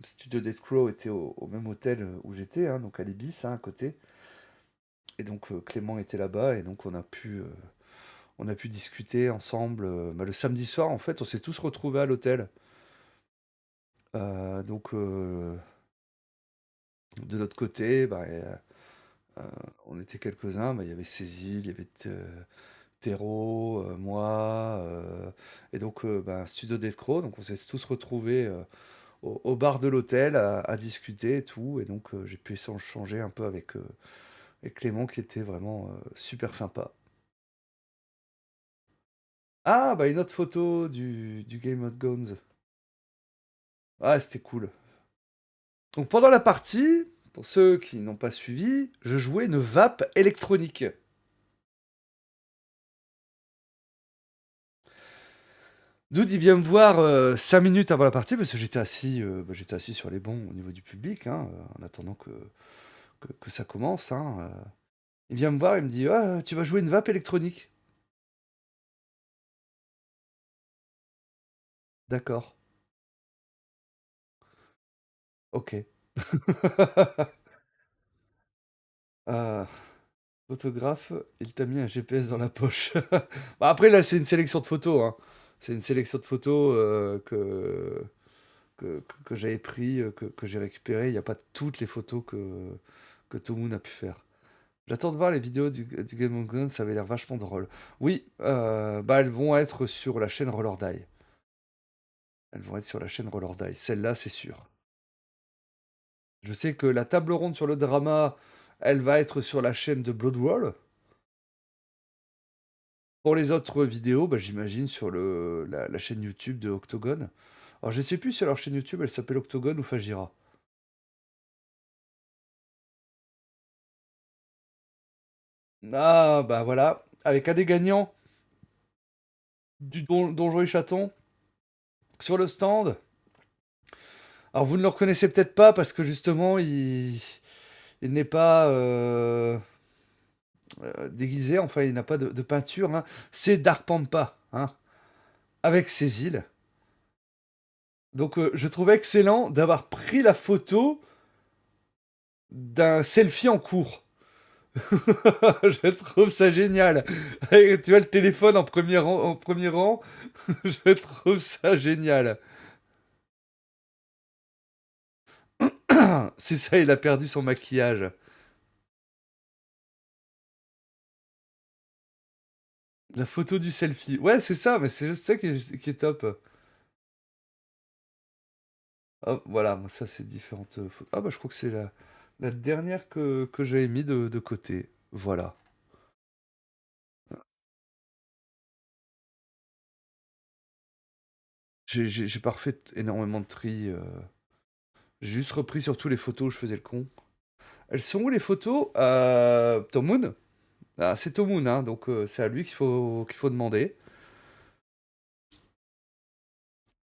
Studio Dead Crow était au même hôtel où j'étais, hein, donc à l'Ibis, hein, à côté. Et donc Clément était là-bas, et donc on a pu discuter ensemble. Le samedi soir, en fait, on s'est tous retrouvés à l'hôtel. Donc, de notre côté, on était quelques-uns. Il y avait Cécile, il y avait Théro, moi, et donc Studio Dead Crow. Donc on s'est tous retrouvés au bar de l'hôtel à discuter et tout. Et donc, j'ai pu échanger un peu avec Clément qui était vraiment super sympa. Ah, bah une autre photo du Game of Thrones. Ah, c'était cool. Donc pendant la partie, pour ceux qui n'ont pas suivi, je jouais une vape électronique. Dude, il vient me voir 5 minutes avant la partie parce que j'étais assis sur les bancs au niveau du public, hein, en attendant que ça commence, hein. Il vient me voir, il me dit: «Ah, tu vas jouer une vape électronique?» «D'accord, ok.» Ah, photographe, il t'a mis un GPS dans la poche. Bah, après, là, c'est une sélection de photos, hein. C'est une sélection de photos que j'avais pris, que j'ai récupéré. Il n'y a pas toutes les photos que Tomoon a pu faire. J'attends de voir les vidéos du Game of Thrones, ça avait l'air vachement drôle. Oui, bah elles vont être sur la chaîne Roll or Die. Elles vont être sur la chaîne Roll or Die. Celle-là, c'est sûr. Je sais que la table ronde sur le drama, elle va être sur la chaîne de Bloodwall. Pour les autres vidéos, bah, j'imagine sur la chaîne YouTube de Octogone. Alors je ne sais plus si leur chaîne YouTube elle s'appelle Octogone ou Fajira. Ah bah voilà, avec un des gagnants du Donjon et Chaton sur le stand. Alors vous ne le reconnaissez peut-être pas parce que justement il n'est pas déguisé, enfin il n'a pas de peinture, hein. C'est Dark Pampa, hein, avec ses îles. Donc je trouve excellent d'avoir pris la photo d'un selfie en cours. Je trouve ça génial. Et tu as le téléphone en premier rang. Je trouve ça génial. C'est ça, il a perdu son maquillage. La photo du selfie. Ouais, c'est ça, mais c'est ça qui est top. Hop, voilà, moi, ça c'est différentes photos. Ah bah je crois que c'est la dernière que j'avais mis de côté. Voilà. J'ai pas refait énormément de tri. J'ai juste repris surtout les photos où je faisais le con. Elles sont où les photos? Tom Moon? Ah, c'est Tom Moon, hein, donc c'est à lui qu'il faut demander.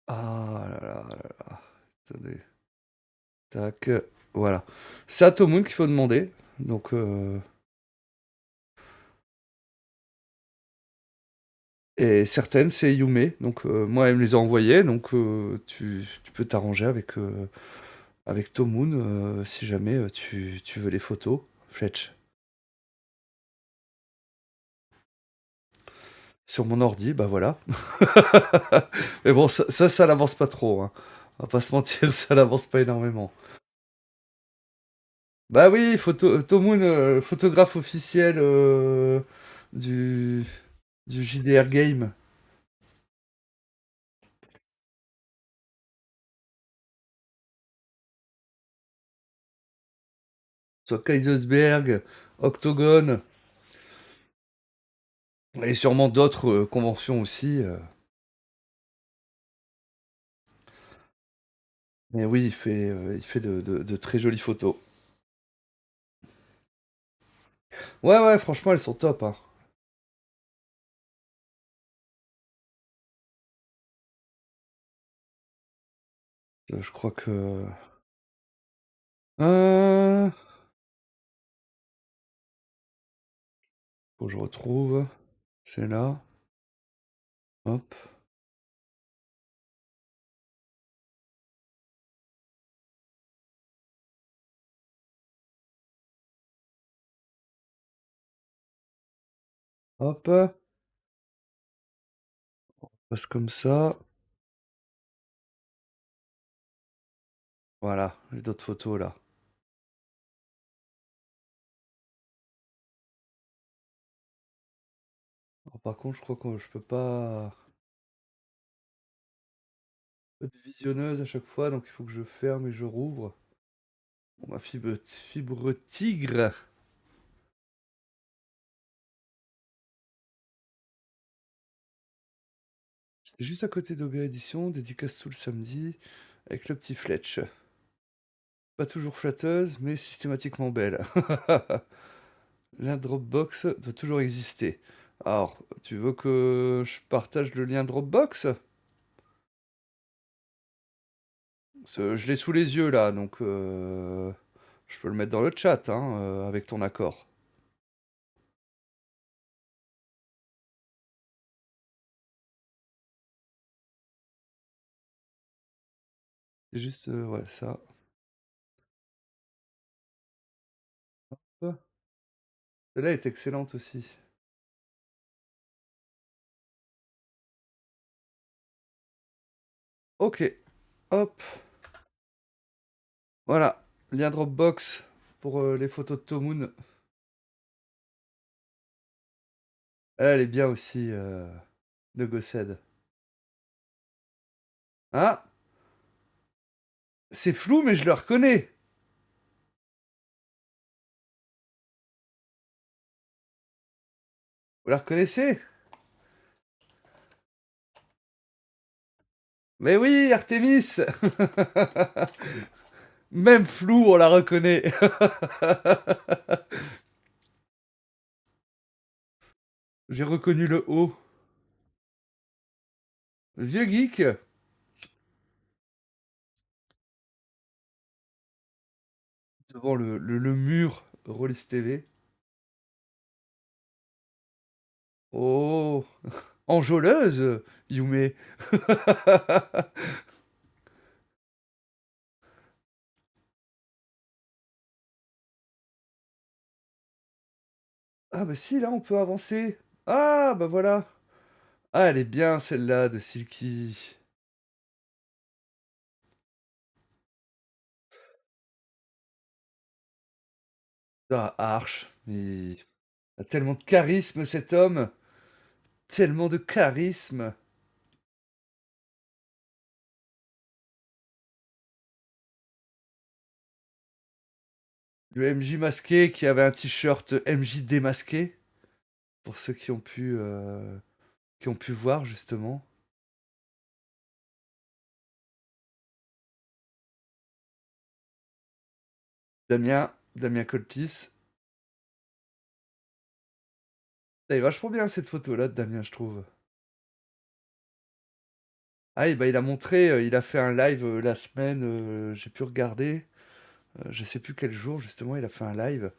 Ah là là là là. Attendez. Tac. Voilà. C'est à Tom Moon qu'il faut demander. Donc, et certaines, c'est Yume. Donc, moi, elle me les a envoyées. Donc, tu peux t'arranger avec Tom Moon si jamais tu veux les photos. Fletch. Sur mon ordi, bah voilà. Mais bon, ça n'avance pas trop, hein. On va pas se mentir, ça n'avance pas énormément. Bah oui, Tomoon, photographe officiel du, du JDR Game. Soit Kaisersberg, Octogone, et sûrement d'autres conventions aussi. Mais oui, il fait de très jolies photos. Ouais, ouais, franchement, elles sont top, hein. Je crois que... Euh... Faut que je retrouve. C'est là. Hop. Hop. Passe comme ça. Voilà, j'ai d'autres photos là. Alors, par contre, je crois que je peux pas... Pas de visionneuse à chaque fois, donc il faut que je ferme et je rouvre. Bon, ma fibre tigre. C'est juste à côté d'OBA Édition, dédicace tout le samedi, avec le petit Fletch. Pas toujours flatteuse, mais systématiquement belle. La Dropbox doit toujours exister. Alors, tu veux que je partage le lien Dropbox? Je l'ai sous les yeux là, donc je peux le mettre dans le chat, hein, avec ton accord. C'est juste, ouais, ça. Hop. Celle-là est excellente aussi. Ok, hop. Voilà, lien Dropbox pour les photos de Tomoon. Elle est bien aussi, de Gossed. Hein? C'est flou, mais je le reconnais. Vous la reconnaissez? Mais oui, Artemis. Même flou, on la reconnaît. J'ai reconnu le haut. Vieux geek. Devant le mur Rollis TV. Oh, enjôleuse, Yume. Ah bah si, là on peut avancer. Ah bah voilà. Ah, elle est bien celle-là de Silky. Ah, Arch, il a tellement de charisme cet homme. Tellement de charisme. Le MJ masqué qui avait un t-shirt MJ démasqué. Pour ceux qui ont pu voir justement. Damien Coltis. Elle est vachement bien cette photo-là de Damien, je trouve. Ah, et bah, il a montré, il a fait un live la semaine, j'ai pu regarder. Je sais plus quel jour, justement, il a fait un live.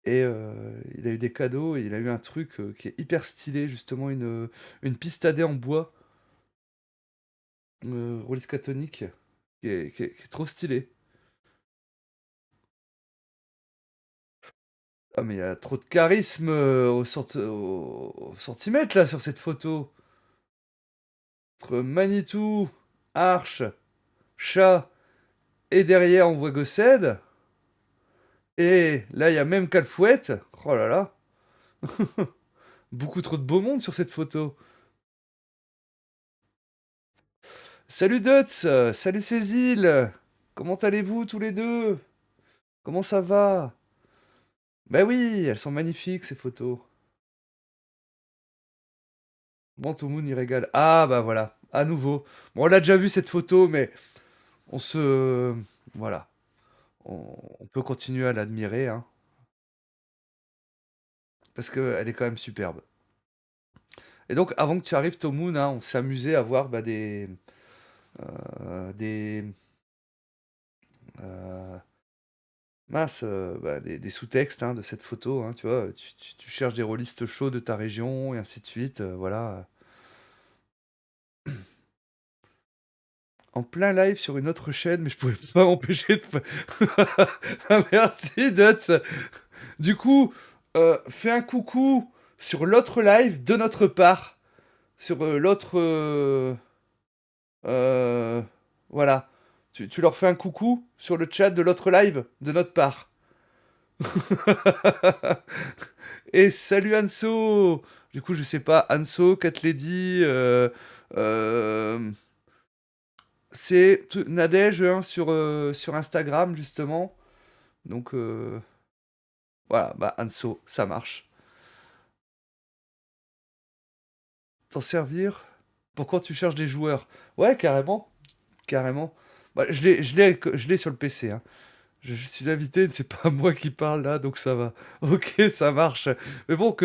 Et il a eu des cadeaux, et il a eu un truc qui est hyper stylé, justement, une piste AD en bois, Rollis Catonic, qui est trop stylé. Ah, mais il y a trop de charisme au centimètre, là, sur cette photo. Entre Manitou, Arche, Chat, et derrière, on voit Gossed. Et là, il y a même Calfouette. Oh là là. Beaucoup trop de beau monde sur cette photo. Salut Duts, salut Cécile. Comment allez-vous tous les deux? Comment ça va? Ben oui, elles sont magnifiques ces photos. Bon, tout le monde y régale. Ah bah voilà, à nouveau. Bon, on l'a déjà vu cette photo, mais on se... Voilà. On peut continuer à l'admirer, hein, parce qu'elle est quand même superbe. Et donc, avant que tu arrives, Tomoon, hein, on s'est amusé à voir bah, des, euh, mince, bah, des sous-textes hein, de cette photo, hein, tu vois, tu cherches des rôlistes chauds de ta région, et ainsi de suite, voilà. En plein live sur une autre chaîne, mais je pouvais pas m'empêcher de... Ah, merci, Dots. Du coup, fais un coucou sur l'autre live de notre part, sur l'autre... euh, voilà. Tu leur fais un coucou sur le chat de l'autre live de notre part. Et salut Anso! Du coup, je sais pas, Anso, Cat Lady, euh, C'est Nadège hein, sur Instagram, justement. Donc, voilà, bah, Anso, ça marche. T'en servir pour quand tu cherches des joueurs. Ouais, carrément. Carrément. Bah, je l'ai sur le PC. Hein. Je suis invité, c'est pas moi qui parle là, donc ça va. Ok, ça marche. Mais bon,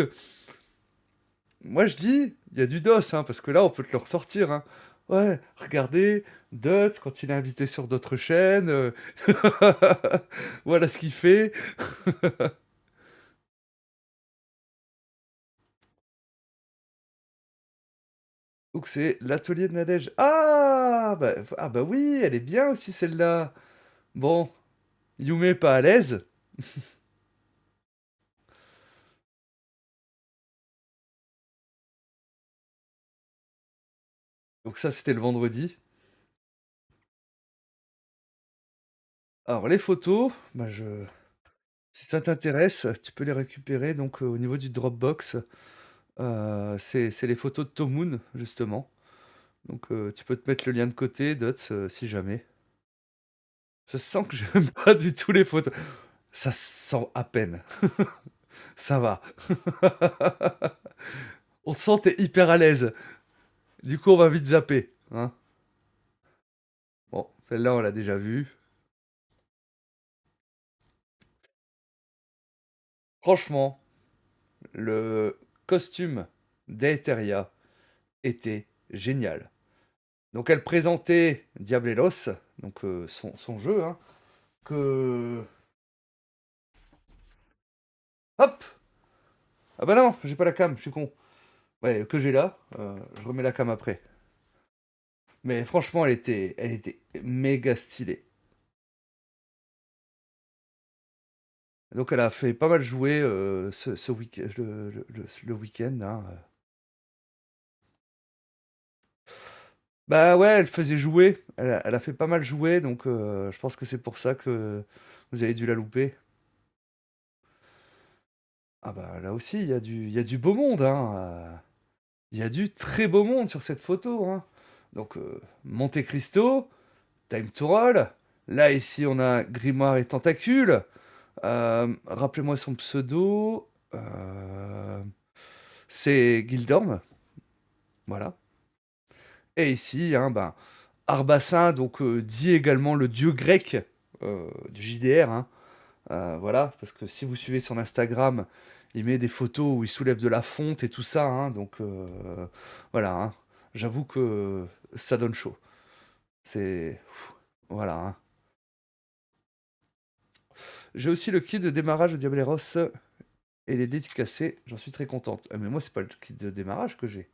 moi je dis, il y a du DOS, hein, parce que là on peut te le ressortir. Hein. Ouais, regardez, Dot, quand il est invité sur d'autres chaînes, voilà ce qu'il fait. Donc c'est l'atelier de Nadège. Ah bah oui, elle est bien aussi celle-là. Bon, Yume pas à l'aise. Donc ça c'était le vendredi. Alors les photos, si ça t'intéresse, tu peux les récupérer donc au niveau du Dropbox. C'est les photos de Tomoon, justement. Donc tu peux te mettre le lien de côté, Dots, si jamais. Ça se sent que j'aime pas du tout les photos. Ça se sent à peine. Ça va. On te sent t'es hyper à l'aise. Du coup, on va vite zapper. Hein. Bon, celle-là, on l'a déjà vue. Franchement, le costume d'Aetheria était génial. Donc elle présentait Diableros, donc son jeu, hein, que... Hop! Ah bah non, j'ai pas la cam, je suis con. Ouais, que j'ai là, je remets la cam après. Mais franchement, elle était méga stylée. Donc elle a fait pas mal jouer ce week le week-end. Hein. Bah ouais, elle faisait jouer, elle a fait pas mal jouer, donc je pense que c'est pour ça que vous avez dû la louper. Ah bah là aussi, il y a du beau monde, hein. Il y a du très beau monde sur cette photo, hein. Donc Monte Cristo, Time to Roll. Là ici on a Grimoire et Tentacule. Rappelez-moi son pseudo. C'est Gildorm, voilà. Et ici, hein, ben, Arbassin, donc dit également le dieu grec du JDR. Hein. Voilà, parce que si vous suivez son Instagram, il met des photos où il soulève de la fonte et tout ça. Hein, donc voilà, hein. J'avoue que ça donne chaud. C'est... Voilà. Hein. J'ai aussi le kit de démarrage de Diableros et les dédicacés. J'en suis très contente. Mais moi, c'est pas le kit de démarrage que j'ai.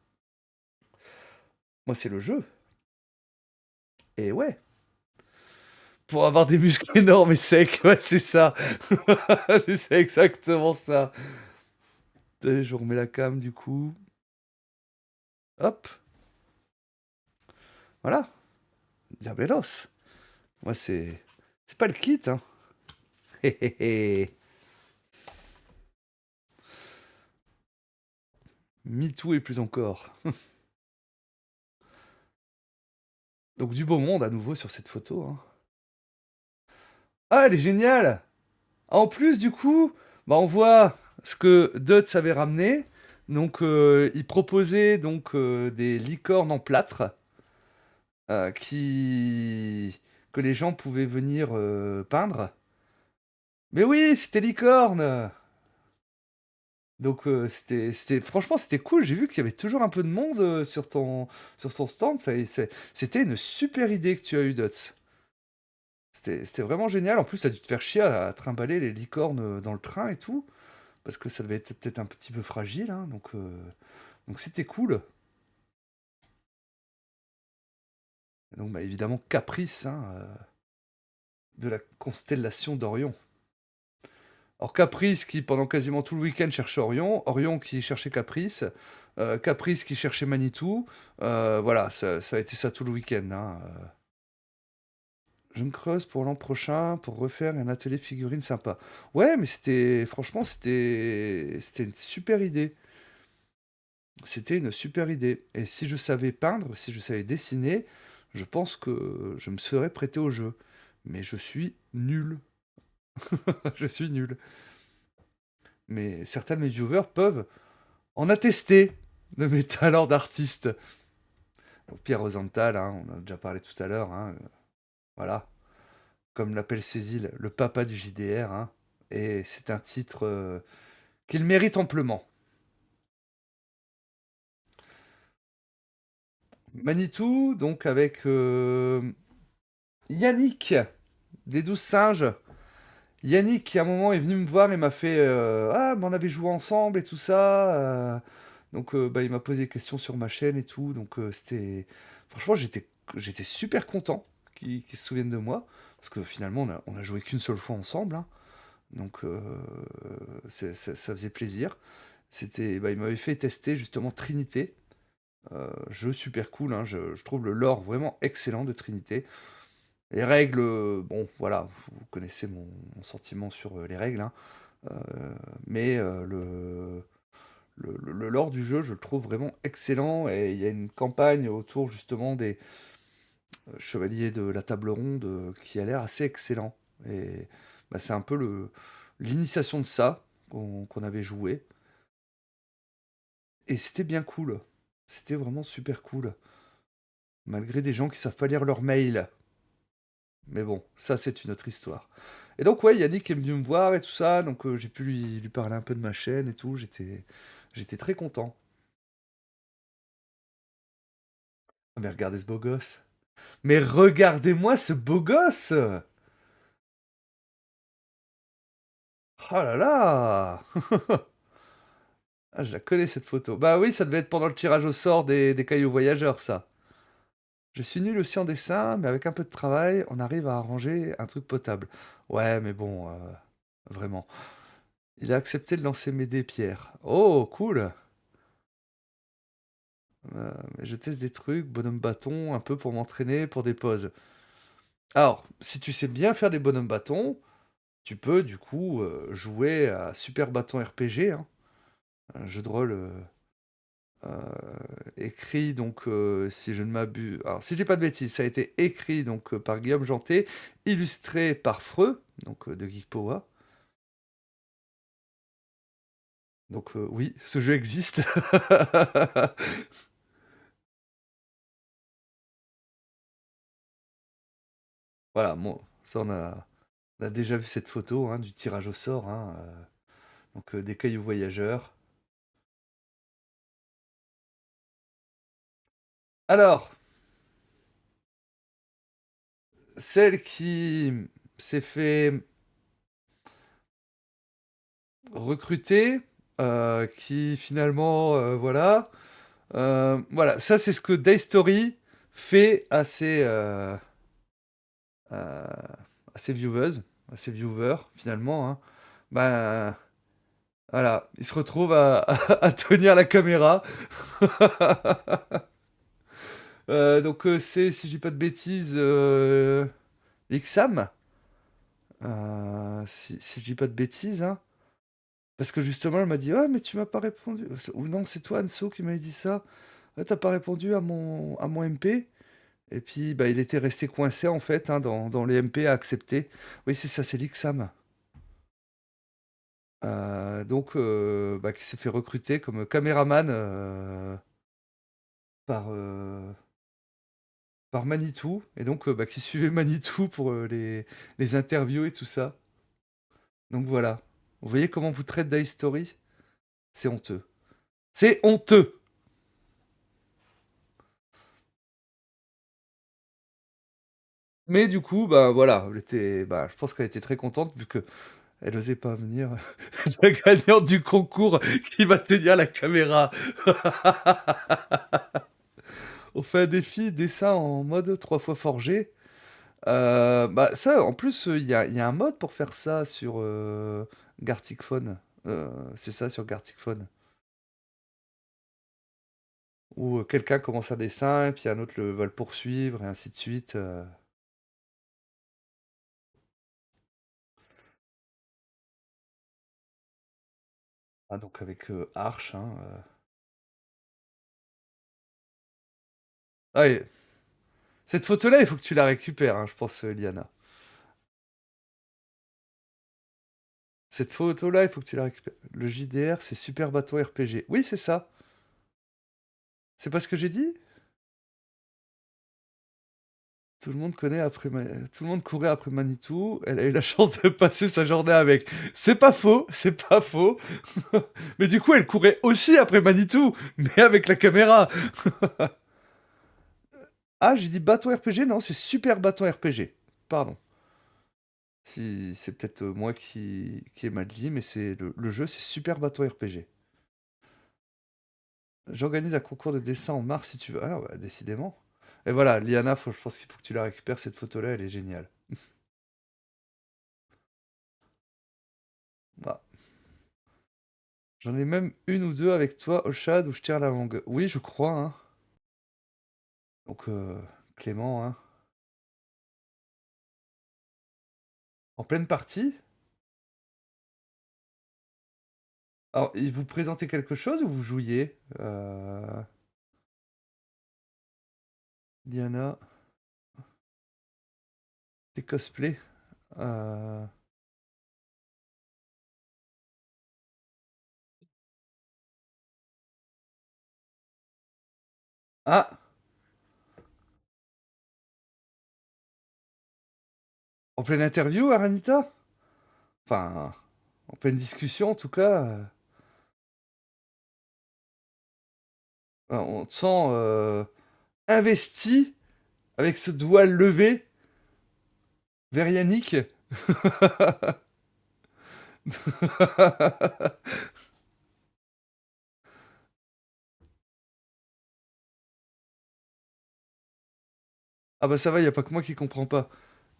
Moi, c'est le jeu. Et ouais. Pour avoir des muscles énormes et secs, ouais, c'est ça. C'est exactement ça. Allez, je vous remets la cam du coup. Hop, voilà. Diabelos. Moi, c'est. C'est pas le kit, hein. Hé hé hé. MeToo et plus encore. Donc, du beau monde à nouveau sur cette photo. Hein. Ah, elle est géniale! Ah, en plus, du coup, bah, on voit ce que Dutz avait ramené. Donc, il proposait donc des licornes en plâtre que les gens pouvaient venir peindre. Mais oui, c'était licorne! Donc franchement c'était cool. J'ai vu qu'il y avait toujours un peu de monde sur ton stand. C'était une super idée que tu as eue, Dots. C'était vraiment génial. En plus, ça a dû te faire chier à trimballer les licornes dans le train et tout, parce que ça devait être peut-être un petit peu fragile. Hein, donc c'était cool. Et donc bah, évidemment Caprice, hein, de la constellation d'Orion. Alors Caprice qui pendant quasiment tout le week-end cherchait Orion, Orion qui cherchait Caprice, Caprice qui cherchait Manitou, voilà, ça a été ça tout le week-end. Hein. Je me creuse pour l'an prochain pour refaire un atelier figurine sympa. Ouais, mais franchement, c'était une super idée. C'était une super idée. Et si je savais peindre, si je savais dessiner, je pense que je me serais prêté au jeu. Mais je suis nul. Je suis nul. Mais certains de mes viewers peuvent en attester de mes talents d'artiste. Donc Pierre Rosenthal, hein, on en a déjà parlé tout à l'heure, hein, voilà. Comme l'appelle Cécile, le papa du JDR, hein. Et c'est un titre qu'il mérite amplement. Manitou, donc avec Yannick, des 12 singes. Yannick, qui à un moment est venu me voir et m'a fait ah, mais on avait joué ensemble et tout ça. Donc, bah, il m'a posé des questions sur ma chaîne et tout. Donc, c'était. Franchement, j'étais super content qu'il se souvienne de moi. Parce que finalement, on a joué qu'une seule fois ensemble, hein. Donc, ça faisait plaisir. Bah, il m'avait fait tester justement Trinité. Jeu super cool, hein. Je trouve le lore vraiment excellent de Trinité. Les règles, bon, voilà, vous connaissez mon sentiment sur les règles, hein. Mais le lore du jeu, je le trouve vraiment excellent. Et il y a une campagne autour justement des chevaliers de la table ronde qui a l'air assez excellent. Et bah, c'est un peu l'initiation de ça qu'on avait joué. Et c'était bien cool. C'était vraiment super cool. Malgré des gens qui savent pas lire leurs mails. Mais bon, ça c'est une autre histoire. Et donc ouais, Yannick est venu me voir et tout ça, donc j'ai pu lui parler un peu de ma chaîne et tout, j'étais très content. Ah, mais regardez ce beau gosse. Mais regardez-moi ce beau gosse. Oh là là. Ah, je la connais cette photo. Bah oui, ça devait être pendant le tirage au sort des cailloux voyageurs, ça. Je suis nul aussi en dessin, mais avec un peu de travail, on arrive à arranger un truc potable. Ouais, mais bon, vraiment. Il a accepté de lancer mes dés, Pierre. Oh, cool. Je teste des trucs, bonhomme bâton, un peu pour m'entraîner, pour des poses. Alors, si tu sais bien faire des bonhommes bâtons, tu peux du coup jouer à Super Bâton RPG, hein, un jeu de rôle écrit donc si je ne m'abuse, alors si je dis pas de bêtises, ça a été écrit donc par Guillaume Janté, illustré par Freux, donc de Geek Power. Donc oui, ce jeu existe. Voilà, bon, ça on a déjà vu cette photo hein, du tirage au sort, hein, donc des cailloux voyageurs. Alors, celle qui s'est fait recruter, qui finalement, voilà. Voilà, ça c'est ce que Daystory fait euh, à ses viewers, à ses viewers finalement, hein. Ben voilà, il se retrouve à tenir la caméra. Donc c'est, si je dis pas de bêtises, Ixam. Si je dis pas de bêtises, hein. Parce que justement, elle m'a dit, ah mais tu m'as pas répondu. Ou non, c'est toi Anso qui m'avait dit ça. Ah, t'as pas répondu à mon MP. Et puis, bah, il était resté coincé en fait hein, dans les MP à accepter. Oui, c'est ça, c'est l'Ixam. Donc, bah, qui s'est fait recruter comme caméraman par, par Manitou. Et donc, bah, qui suivait Manitou pour les interviews et tout ça. Donc voilà. Vous voyez comment vous traite d'History? C'est honteux. C'est honteux! Mais du coup, bah voilà, bah, je pense qu'elle était très contente vu que elle osait pas venir. La gagnante du concours qui va tenir la caméra. On fait un défi dessin en mode 3 fois forgé. Bah ça, en plus, il y a un mode pour faire ça sur Gartic Phone. C'est ça sur Gartic Phone. Où quelqu'un commence un dessin, et puis un autre va le poursuivre, et ainsi de suite. Ah, donc avec Arch. Hein, Ah, Cette photo-là, il faut que tu la récupères, hein, je pense, Liana. Cette photo-là, il faut que tu la récupères. Le JDR, c'est Super Bateau RPG. Oui, c'est ça. C'est pas ce que j'ai dit? Tout le monde courait après Manitou. Elle a eu la chance de passer sa journée avec. C'est pas faux, c'est pas faux. Mais du coup, elle courait aussi après Manitou, mais avec la caméra. Ah, j'ai dit bateau RPG? Non, c'est Super Bateau RPG. Pardon. Si c'est peut-être moi qui ai mal dit, mais c'est le jeu, c'est Super Bateau RPG. J'organise un concours de dessin en mars si tu veux. Ah, bah, décidément. Et voilà, Liana, je pense qu'il faut que tu la récupères. Cette photo-là, elle est géniale. Bah, j'en ai même une ou deux avec toi, Oshad, où je tire la langue. Oui, je crois, hein. Donc, Clément, hein. En pleine partie. Alors, il vous présentait quelque chose ou vous jouiez Diana, des cosplays. Euh, Ah, en pleine interview, Aranita? Enfin, en pleine discussion, en tout cas. On te sent investi avec ce doigt levé vers Yannick. Ah bah ça va, y a pas que moi qui comprends pas.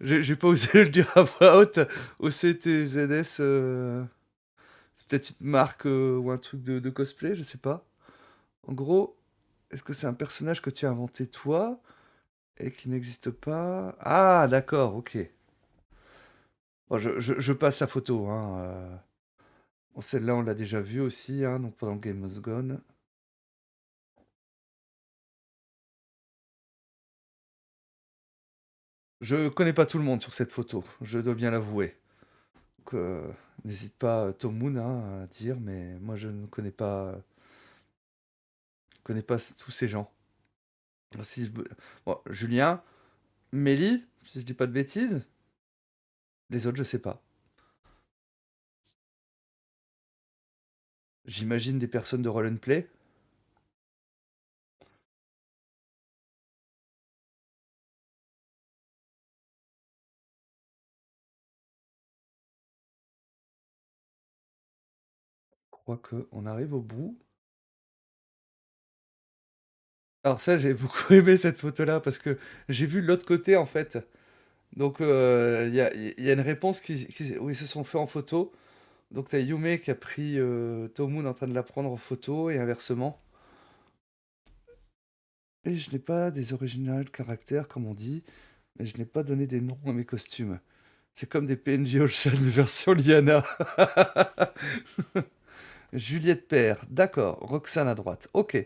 J'ai pas osé le dire à voix haute au CTZS. C'est peut-être une marque ou un truc de cosplay, je sais pas. En gros, est-ce que c'est un personnage que tu as inventé toi et qui n'existe pas? Ah, d'accord, ok. Bon, je passe la photo, hein. Bon, celle-là, on l'a déjà vue aussi, hein, donc pendant Game of Gone. Je connais pas tout le monde sur cette photo, je dois bien l'avouer. Donc, n'hésite pas, Tom Moon, hein, à dire, mais moi je ne connais pas tous ces gens. Si- bon, Julien, Mélie, si je dis pas de bêtises, les autres, je sais pas. J'imagine des personnes de roll and play. Je crois qu'on arrive au bout. Alors ça, j'ai beaucoup aimé cette photo-là parce que j'ai vu l'autre côté en fait. Donc il y a une réponse où ils se sont fait en photo. Donc t'as Yume qui a pris Tomoon en train de la prendre en photo et inversement. Et je n'ai pas des original caractères comme on dit, mais je n'ai pas donné des noms à mes costumes. C'est comme des PNJ Ocean version Liana. Juliette Père, d'accord. Roxane à droite, ok.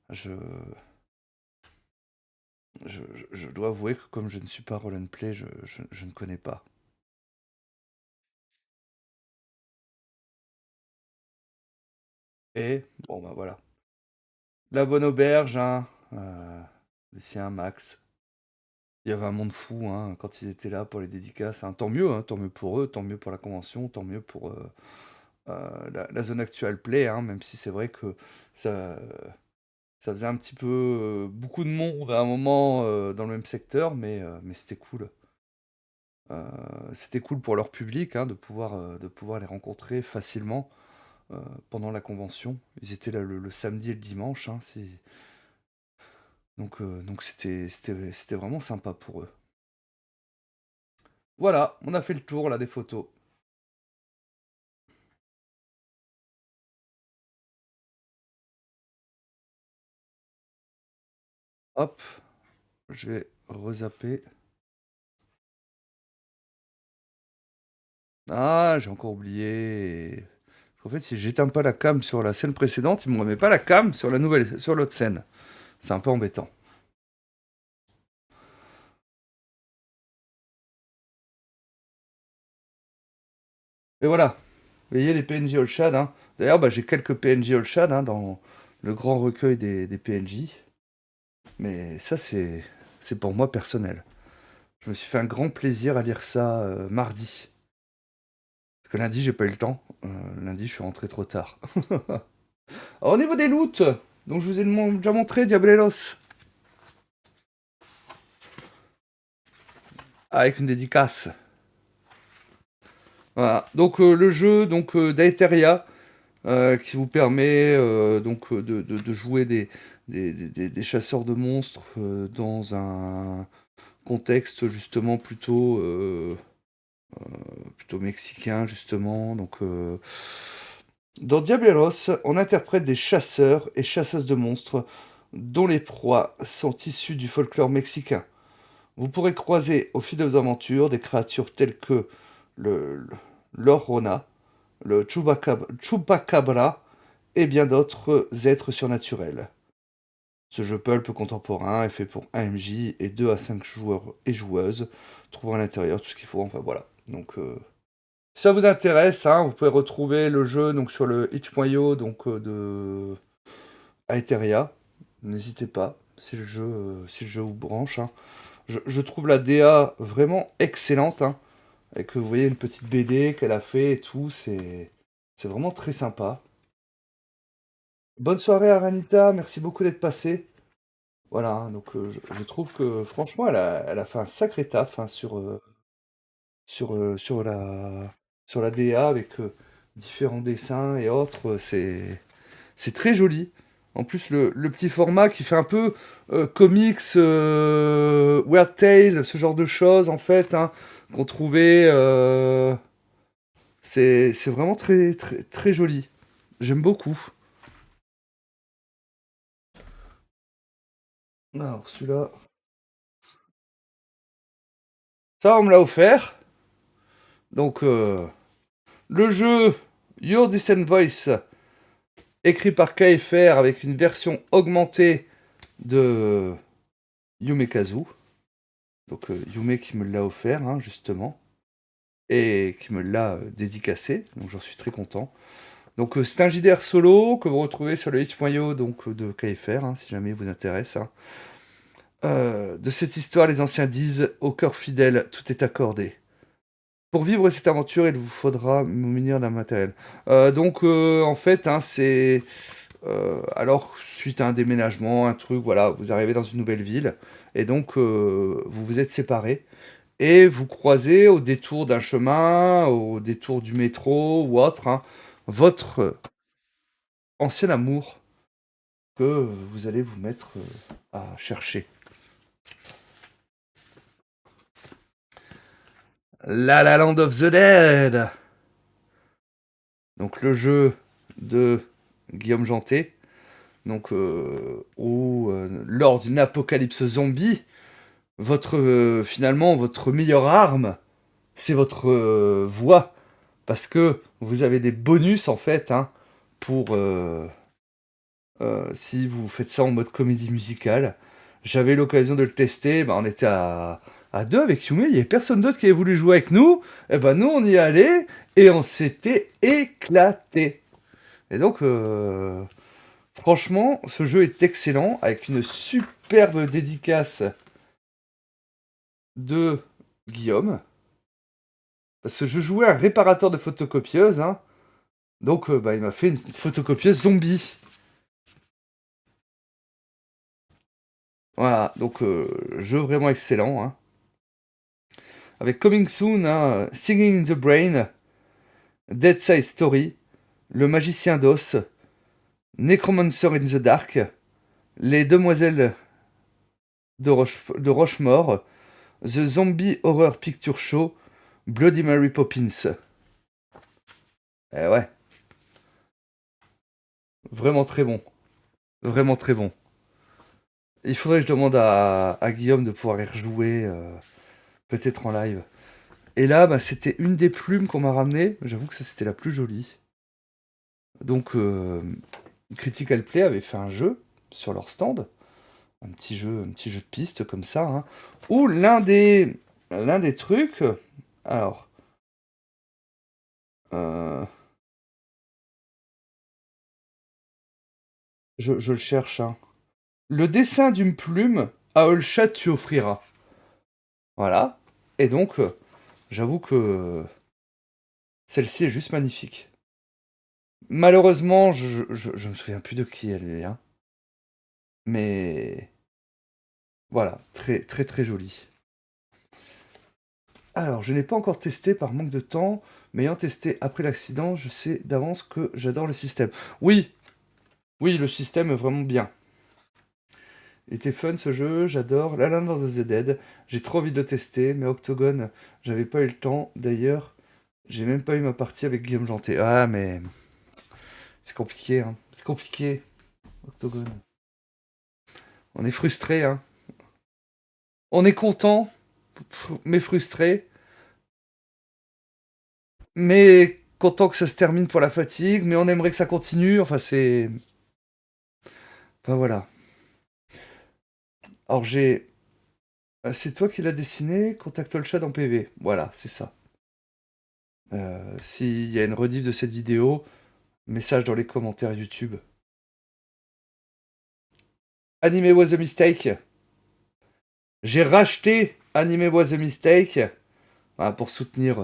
Je, je dois avouer que comme je ne suis pas roll and play, je ne connais pas. Et bon bah voilà. La bonne auberge, hein. Lucien, Max. Il y avait un monde fou hein, quand ils étaient là pour les dédicaces. Hein. Tant mieux pour eux, tant mieux pour la convention, tant mieux pour la zone actuelle play, hein, même si c'est vrai que ça, ça faisait un petit peu beaucoup de monde à un moment dans le même secteur, mais c'était cool. C'était cool pour leur public hein, de pouvoir les rencontrer facilement pendant la convention. Ils étaient là le samedi et le dimanche, hein, donc c'était vraiment sympa pour eux. Voilà, on a fait le tour là des photos. Hop, je vais rezapper. Ah, j'ai encore oublié. En fait, si j'éteins pas la cam sur la scène précédente, il me remet pas la cam sur la nouvelle, sur l'autre scène. C'est un peu embêtant. Et voilà. Vous voyez les PNJ All Shad, hein. D'ailleurs, bah, j'ai quelques PNJ All Shad hein, dans le grand recueil des PNJ. Mais ça, c'est pour moi personnel. Je me suis fait un grand plaisir à lire ça mardi. Parce que lundi, j'ai pas eu le temps. Lundi, je suis rentré trop tard. Alors, au niveau des loots, donc je vous ai déjà montré Diableros. Avec une dédicace. Voilà. Donc le jeu donc d'Aetheria qui vous permet donc de jouer des chasseurs de monstres dans un contexte justement plutôt mexicain justement. Donc dans Diableros, on interprète des chasseurs et chasseuses de monstres dont les proies sont issues du folklore mexicain. Vous pourrez croiser au fil de vos aventures des créatures telles que le l'Orona, le Chupacabra et bien d'autres êtres surnaturels. Ce jeu pulp contemporain est fait pour 1 MJ et 2 à 5 joueurs et joueuses, trouvant à l'intérieur tout ce qu'il faut, enfin voilà. Donc si ça vous intéresse, hein, vous pouvez retrouver le jeu donc, sur le itch.io donc, de Aetheria. N'hésitez pas, si le jeu vous branche. Hein. Je trouve la DA vraiment excellente. Hein. Avec, vous voyez, une petite BD qu'elle a fait et tout. C'est vraiment très sympa. Bonne soirée Aranita, merci beaucoup d'être passé. Voilà, hein, donc je trouve que franchement, elle a fait un sacré taf hein, sur la DA avec différents dessins et autres. C'est très joli. En plus, le petit format qui fait un peu comics, Weird Tale, ce genre de choses, en fait, hein, qu'on trouvait. C'est vraiment très, très, très joli. J'aime beaucoup. Alors, celui-là. Ça, on me l'a offert. Donc, le jeu Your Distant Voice, écrit par KFR avec une version augmentée de Yume Kazu. Donc, Yume qui me l'a offert, hein, justement. Et qui me l'a dédicacé. Donc, j'en suis très content. Donc, c'est un JDR solo que vous retrouvez sur le itch.io donc, de KFR, hein, si jamais il vous intéresse. Hein. De cette histoire, les anciens disent « Au cœur fidèle, tout est accordé ». Pour vivre cette aventure, il vous faudra vous munir d'un matériel. Donc, en fait, hein, c'est... alors, suite à un déménagement, un truc, voilà, vous arrivez dans une nouvelle ville, et donc, vous vous êtes séparés, et vous croisez au détour d'un chemin, au détour du métro, ou autre, hein, votre ancien amour que vous allez vous mettre à chercher. La La Land of the Dead. Donc le jeu de Guillaume Janté, donc où lors d'une apocalypse zombie, finalement votre meilleure arme, c'est votre voix, parce que vous avez des bonus en fait hein, pour si vous faites ça en mode comédie musicale. J'avais l'occasion de le tester, on était à deux avec Yume, il n'y avait personne d'autre qui avait voulu jouer avec nous, et ben nous on y allait et on s'était éclaté. Et donc franchement, ce jeu est excellent avec une superbe dédicace de Guillaume. Parce que je jouais un réparateur de photocopieuse, hein. Donc il m'a fait une photocopieuse zombie. Voilà, donc jeu vraiment excellent. Hein. Avec Coming Soon, hein, Singing in the Brain, Dead Side Story, Le Magicien d'Os, Necromancer in the Dark, Les Demoiselles de Rochemort, The Zombie Horror Picture Show, Bloody Mary Poppins. Eh ouais. Vraiment très bon. Vraiment très bon. Il faudrait que je demande à Guillaume de pouvoir y rejouer, peut-être en live. Et là, c'était une des plumes qu'on m'a ramenée. J'avoue que ça, c'était la plus jolie. Donc, Critical Play avait fait un jeu sur leur stand. Un petit jeu de piste comme ça. Hein, où l'un des trucs... Alors... Euh, je le cherche, hein. Le dessin d'une plume à Olchat tu offriras. Voilà. Et donc, j'avoue que celle-ci est juste magnifique. Malheureusement, je me souviens plus de qui elle est, hein. Mais voilà, très très très jolie. Alors, je n'ai pas encore testé par manque de temps, mais ayant testé après l'accident, je sais d'avance que j'adore le système. Oui, oui, le système est vraiment bien. Il était fun ce jeu, j'adore. La Land of the Dead, j'ai trop envie de le tester, mais Octogone, j'avais pas eu le temps. D'ailleurs, j'ai même pas eu ma partie avec Guillaume Janté. Ah, mais c'est compliqué, hein. C'est compliqué, Octogone. On est frustré, hein. On est content, mais frustré. Mais content que ça se termine pour la fatigue, mais on aimerait que ça continue. Enfin, c'est. Enfin, voilà. Alors, j'ai. C'est toi qui l'as dessiné, contacte le chat dans PV. Voilà, c'est ça. S'il y a une rediff de cette vidéo, message dans les commentaires YouTube. Anime was a mistake. J'ai racheté Anime was a mistake. Voilà, pour soutenir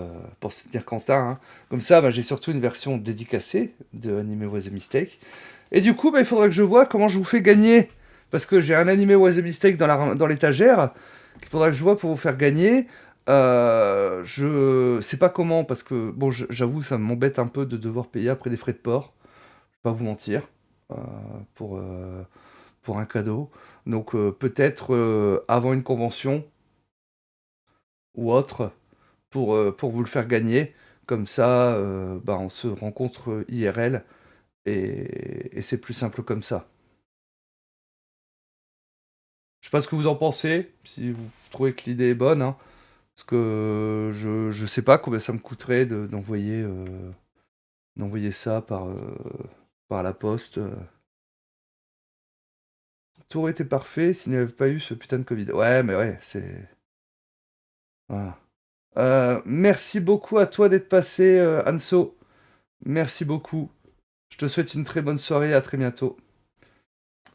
Quentin, hein. Comme ça, bah, j'ai surtout une version dédicacée de Anime was a mistake. Et du coup, bah, il faudra que je vois comment je vous fais gagner. Parce que j'ai un Anime was a mistake dans l'étagère qu'il faudra que je vois pour vous faire gagner. Je sais pas comment, parce que, bon, j'avoue, ça m'embête un peu de devoir payer après des frais de port. Je vais pas vous mentir. euh, pour, euh, pour un cadeau. Donc peut-être avant une convention ou autre pour vous le faire gagner. Comme ça, bah, on se rencontre IRL et c'est plus simple comme ça. Je sais pas ce que vous en pensez, si vous trouvez que l'idée est bonne, hein, parce que je sais pas combien ça me coûterait d'envoyer ça par la poste. Tout aurait été parfait s'il n'y avait pas eu ce putain de Covid. Ouais, mais ouais, c'est. Voilà. Merci beaucoup à toi d'être passé, Anso. Merci beaucoup. Je te souhaite une très bonne soirée, à très bientôt.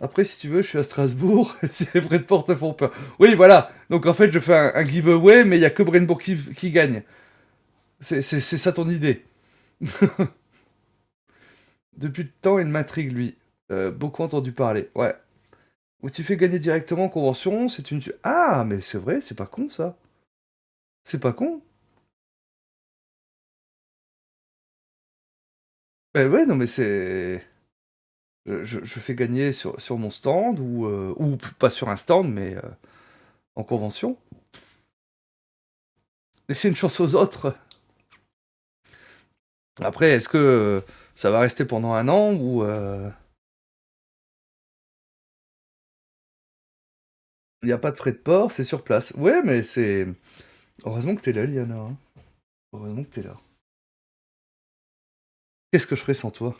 Après, si tu veux, je suis à Strasbourg, si les frais de porte te font peur. Oui, voilà. Donc en fait, je fais un giveaway, mais il n'y a que Brainbourg qui gagne. C'est ça ton idée. Depuis le temps, il m'intrigue, lui. Beaucoup entendu parler. Ouais. Où tu fais gagner directement en convention, c'est une. Ah, mais c'est vrai, c'est pas con ça. C'est pas con. Ben ouais, non, mais c'est. Je fais gagner sur mon stand ou pas sur un stand, mais en convention. Laisser une chance aux autres. Après, est-ce que ça va rester pendant un an ou il n'y a pas de frais de port, c'est sur place. Ouais, mais c'est. Heureusement que t'es là, Liana, hein. Heureusement que t'es là. Qu'est-ce que je ferais sans toi?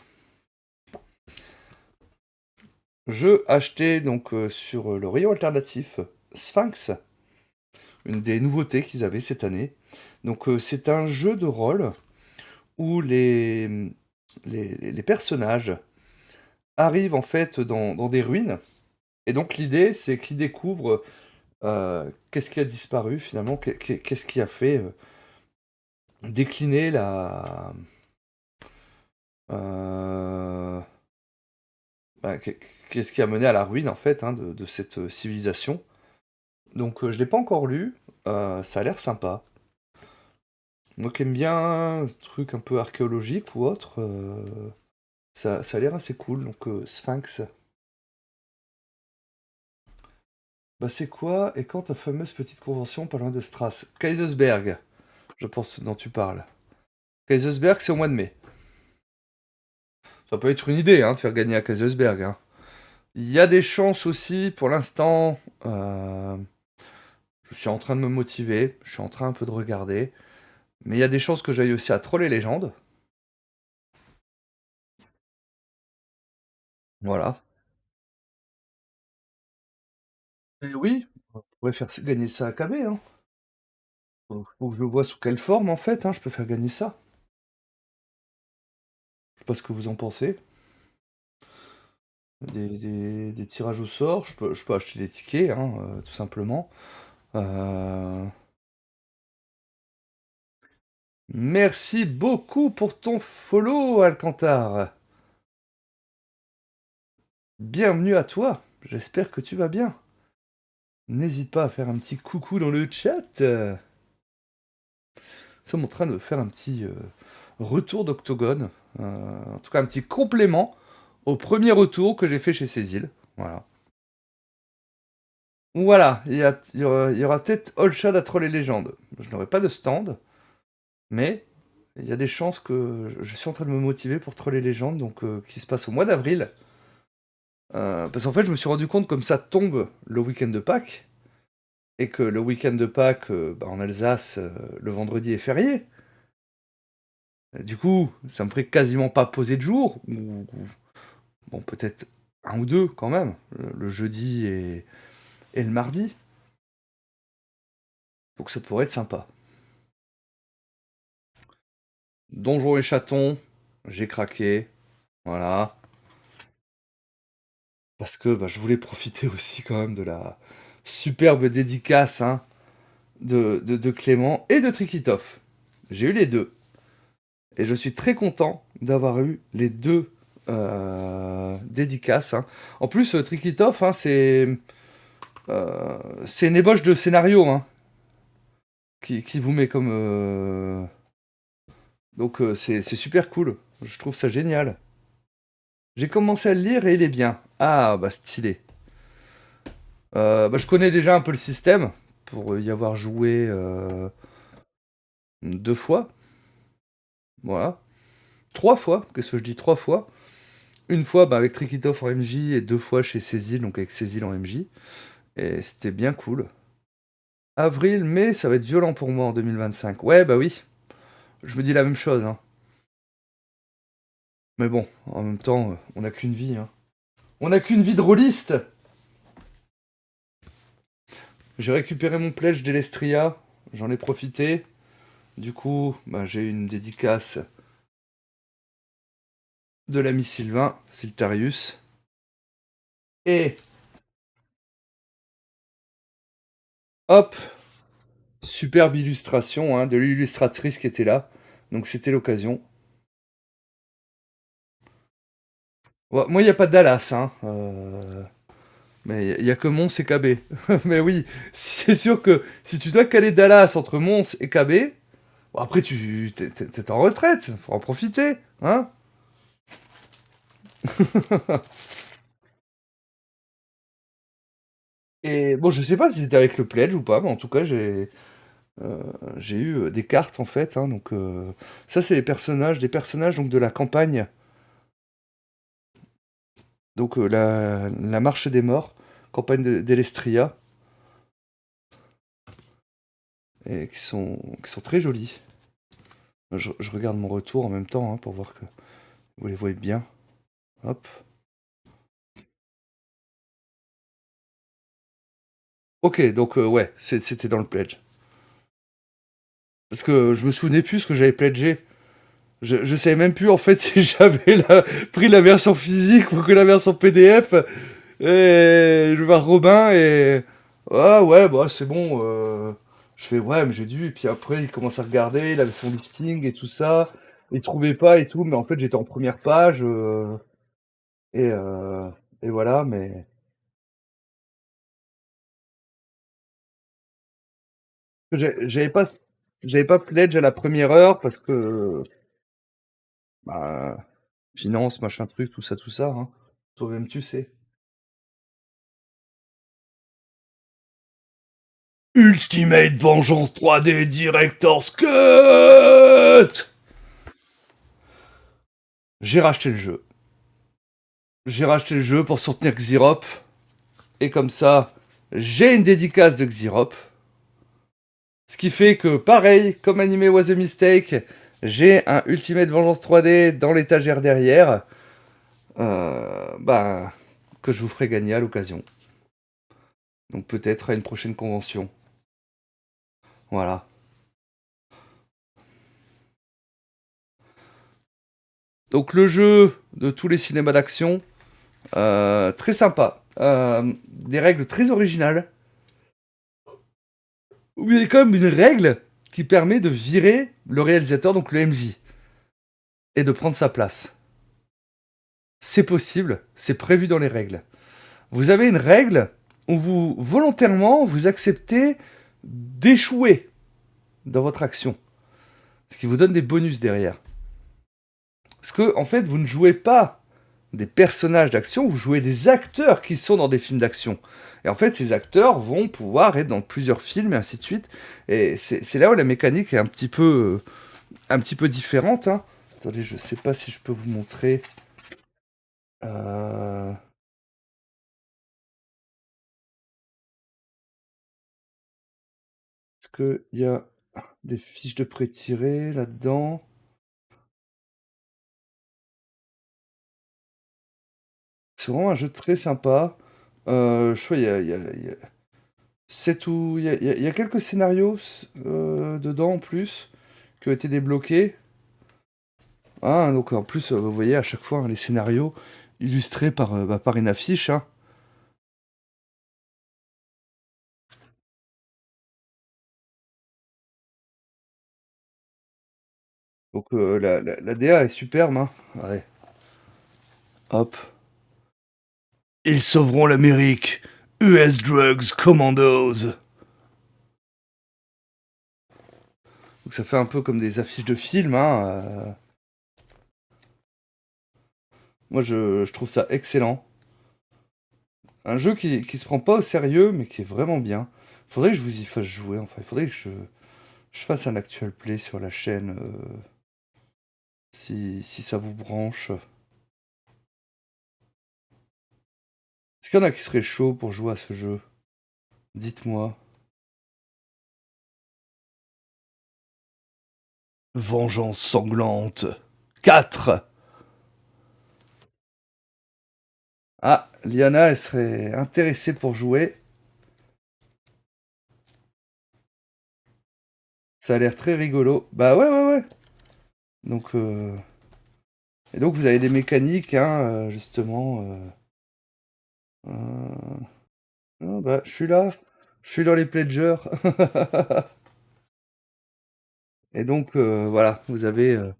Je achetais donc sur le rayon alternatif Sphinx, une des nouveautés qu'ils avaient cette année. Donc c'est un jeu de rôle où les personnages arrivent en fait dans des ruines. Et donc l'idée, c'est qu'ils découvrent qu'est-ce qui a disparu finalement, qu'est-ce qui a fait décliner euh, bah, qu'est-ce qui a mené à la ruine en fait hein, de cette civilisation. Donc je l'ai pas encore lu, ça a l'air sympa. Moi qui aime bien truc un peu archéologique ou autre, ça a l'air assez cool. Donc Sphinx. Bah c'est quoi et quand ta fameuse petite convention pas loin de Stras? Kaisersberg, je pense dont tu parles. Kaisersberg c'est au mois de mai. Ça peut être une idée hein, de faire gagner à Kaisersberg, hein. Il y a des chances aussi, pour l'instant, je suis en train de me motiver, je suis en train un peu de regarder, mais il y a des chances que j'aille aussi à Troll et Légendes. Voilà. Et oui, on pourrait faire gagner ça à KB, hein. Faut que je vois sous quelle forme, en fait, hein, je peux faire gagner ça. pas ce que vous en pensez. Des tirages au sort, je peux acheter des tickets, hein, tout simplement. Merci beaucoup pour ton follow, Alcantar. Bienvenue à toi, j'espère que tu vas bien. N'hésite pas à faire un petit coucou dans le chat. Nous sommes en train de faire un petit retour d'Octogone. En tout cas, un petit complément au premier retour que j'ai fait chez Cécile. Voilà. Voilà, il y aura peut-être Olshad à Troll et Légendes. Je n'aurai pas de stand, mais il y a des chances que je suis en train de me motiver pour Troll et Légendes, donc qui se passe au mois d'avril. Parce qu'en fait, je me suis rendu compte comme ça tombe le week-end de Pâques, et que le week-end de Pâques, en Alsace, le vendredi est férié. Du coup, ça me ferait quasiment pas poser de jour, bon, peut-être un ou deux quand même, le jeudi et le mardi. Donc ça pourrait être sympa. Donjons et chatons, j'ai craqué, voilà. Parce que je voulais profiter aussi quand même de la superbe dédicace, hein, de Clément et de Trikitov. J'ai eu les deux. Et je suis très content d'avoir eu les deux dédicaces, hein. En plus, Trikitov, hein, c'est une ébauche de scénario, hein, qui vous met comme... Donc c'est super cool. Je trouve ça génial. J'ai commencé à le lire et il est bien. Ah, bah stylé. Je connais déjà un peu le système, pour y avoir joué 2 fois. Voilà. 3 fois, qu'est-ce que je dis 3 fois. Une fois avec Trikitov en MJ et 2 fois chez Cécile, donc avec Cécile en MJ. Et c'était bien cool. Avril, mai, ça va être violent pour moi en 2025. Ouais, bah oui. Je me dis la même chose, hein. Mais bon, en même temps, on n'a qu'une vie, hein. On n'a qu'une vie de rôliste. J'ai récupéré mon pledge d'Elestria, j'en ai profité. Du coup, j'ai une dédicace de l'ami Sylvain, Siltarius. Et hop, superbe illustration, hein, de l'illustratrice qui était là. Donc c'était l'occasion. Ouais, moi, il n'y a pas de Dallas, hein. Mais il n'y a que Mons et KB. Mais oui, c'est sûr que si tu dois caler Dallas entre Mons et KB, bon, après t'es en retraite, faut en profiter, hein. Et bon, je sais pas si c'était avec le pledge ou pas, mais en tout cas, j'ai eu des cartes en fait, hein, donc ça c'est des personnages donc de la campagne, donc la marche des morts, campagne d'Elestria, et qui sont très jolis. Je regarde mon retour en même temps, hein, pour voir que vous les voyez bien. Hop. Ok, donc ouais, c'était dans le pledge. Parce que je me souvenais plus ce que j'avais pledgé. Je savais même plus en fait si j'avais pris la version physique ou que la version PDF. Et je vais voir Robin et... Ah ouais, bah c'est bon. Je fais ouais, mais j'ai dû. Et puis après, il commence à regarder, il avait son listing et tout ça. Il trouvait pas et tout, mais en fait j'étais en première page. Et, euh, et voilà, mais... J'avais pas... J'avais pas pledge à la première heure parce que... Bah, finance, machin truc, tout ça, hein. Toi-même, tu sais. Ultimate Vengeance 3D Director's Cut. J'ai racheté le jeu. J'ai racheté le jeu pour soutenir Xirop. Et comme ça, j'ai une dédicace de Xirop. Ce qui fait que, pareil, comme Anime Was a Mistake, j'ai un Ultimate Vengeance 3D dans l'étagère derrière. Bah, que je vous ferai gagner à l'occasion. Donc peut-être à une prochaine convention. Voilà. Donc le jeu de tous les cinémas d'action, très sympa. Des règles très originales. Il y a quand même une règle qui permet de virer le réalisateur, donc le MJ, et de prendre sa place. C'est possible, c'est prévu dans les règles. Vous avez une règle où vous, volontairement, vous acceptez d'échouer dans votre action. Ce qui vous donne des bonus derrière. Parce que, en fait, vous ne jouez pas des personnages d'action, vous jouez des acteurs qui sont dans des films d'action. Et en fait, ces acteurs vont pouvoir être dans plusieurs films et ainsi de suite. Et c'est là où la mécanique est un petit peu différente. Hein. Attendez, je sais pas si je peux vous montrer. Est-ce qu'il y a des fiches de pré-tirées là-dedans? C'est vraiment un jeu très sympa. Je crois il y a 7 ou... il y a quelques scénarios dedans en plus qui ont été débloqués. Ah, donc en plus, vous voyez à chaque fois hein, les scénarios illustrés par une affiche. Hein. Donc la DA est superbe. Hein. Ouais. Hop. Ils sauveront l'Amérique. US Drugs Commandos. Donc ça fait un peu comme des affiches de films. Hein. Moi, je trouve ça excellent. Un jeu qui se prend pas au sérieux, mais qui est vraiment bien. Faudrait que je vous y fasse jouer. Enfin, il faudrait que je fasse un actual play sur la chaîne. Si ça vous branche. Est-ce qu'il y en a qui seraient chauds pour jouer à ce jeu? Dites-moi. Vengeance sanglante. 4. Ah, Liana, elle serait intéressée pour jouer. Ça a l'air très rigolo. Bah ouais, ouais, ouais. Donc, et donc vous avez des mécaniques, hein, justement. Ah, bah, je suis là. Je suis dans les pledgers. Et donc, voilà, vous avez une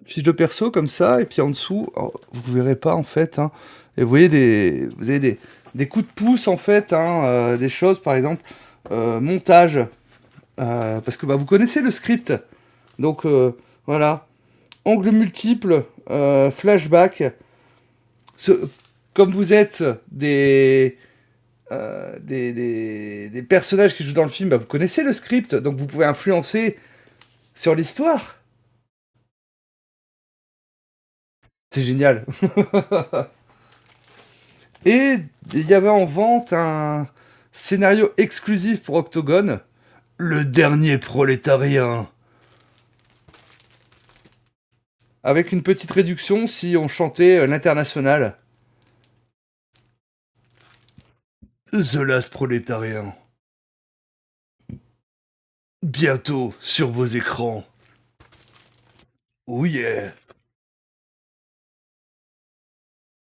fiche de perso comme ça, et puis en dessous, alors, vous verrez pas en fait, hein, et vous voyez vous avez des coups de pouce en fait, hein, des choses par exemple, montage, parce que bah, vous connaissez le script, donc voilà, angle multiple, flashback, ce- comme vous êtes des personnages qui jouent dans le film, bah, vous connaissez le script, donc vous pouvez influencer sur l'histoire. C'est génial. Et il y avait en vente un scénario exclusif pour Octogone, Le dernier prolétarien. Avec une petite réduction si on chantait l'international. The Last Prolétarien. Bientôt sur vos écrans. Oh yeah.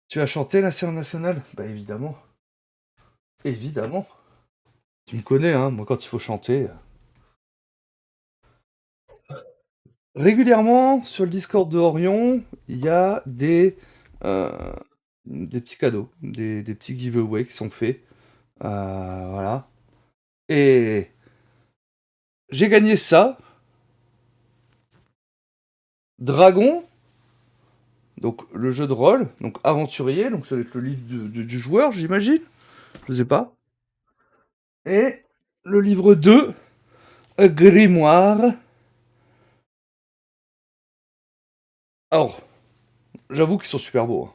Tu as chanté l'international? Bah évidemment. Évidemment. Tu me connais, hein, moi quand il faut chanter. Régulièrement, sur le Discord de Orion, il y a des petits cadeaux, des petits giveaways qui sont faits. Voilà. Et j'ai gagné ça. Dragon, donc le jeu de rôle, donc aventurier, donc ça va être le livre du joueur, j'imagine. Je sais pas. Et le livre 2, Grimoire. Alors, j'avoue qu'ils sont super beaux. Hein.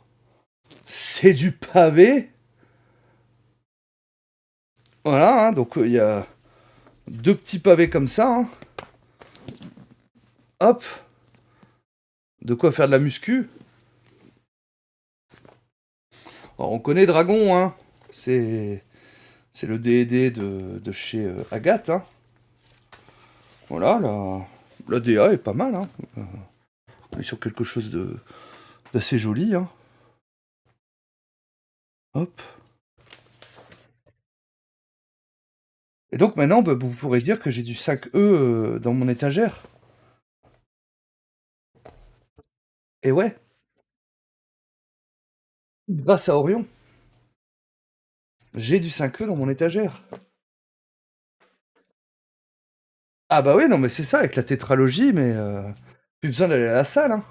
C'est du pavé. Voilà, hein, donc il y a deux petits pavés comme ça. Hein. Hop. De quoi faire de la muscu. Alors, on connaît Dragon, hein. C'est le D&D de chez Agathe. Hein. Voilà, la DA est pas mal. Hein. On est sur quelque chose d'assez joli, hein. Hop. Et donc maintenant, bah, vous pourrez dire que j'ai du 5E dans mon étagère. Et ouais, grâce à Orion, j'ai du 5E dans mon étagère. Ah bah oui, non mais c'est ça, avec la tétralogie, mais plus besoin d'aller à la salle, hein.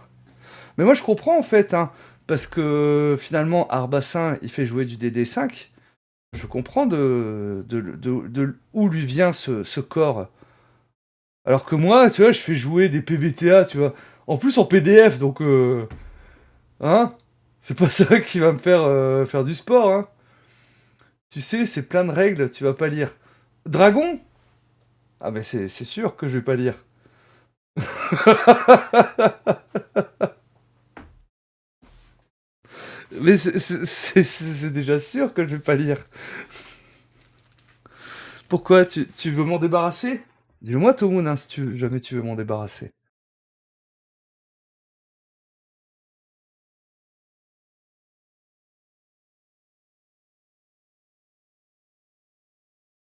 Mais moi je comprends en fait, hein, parce que finalement Arbassin, il fait jouer du DD5. Je comprends de où lui vient ce corps. Alors que moi, tu vois, je fais jouer des PBTA, tu vois. En plus en PDF, donc... hein. C'est pas ça qui va me faire faire du sport, hein. Tu sais, c'est plein de règles, tu vas pas lire. Dragon? Ah mais c'est sûr que je vais pas lire. Mais c'est déjà sûr que je vais pas lire. Pourquoi tu veux m'en débarrasser? Dis-le-moi, Tomoun, hein, si jamais tu veux m'en débarrasser.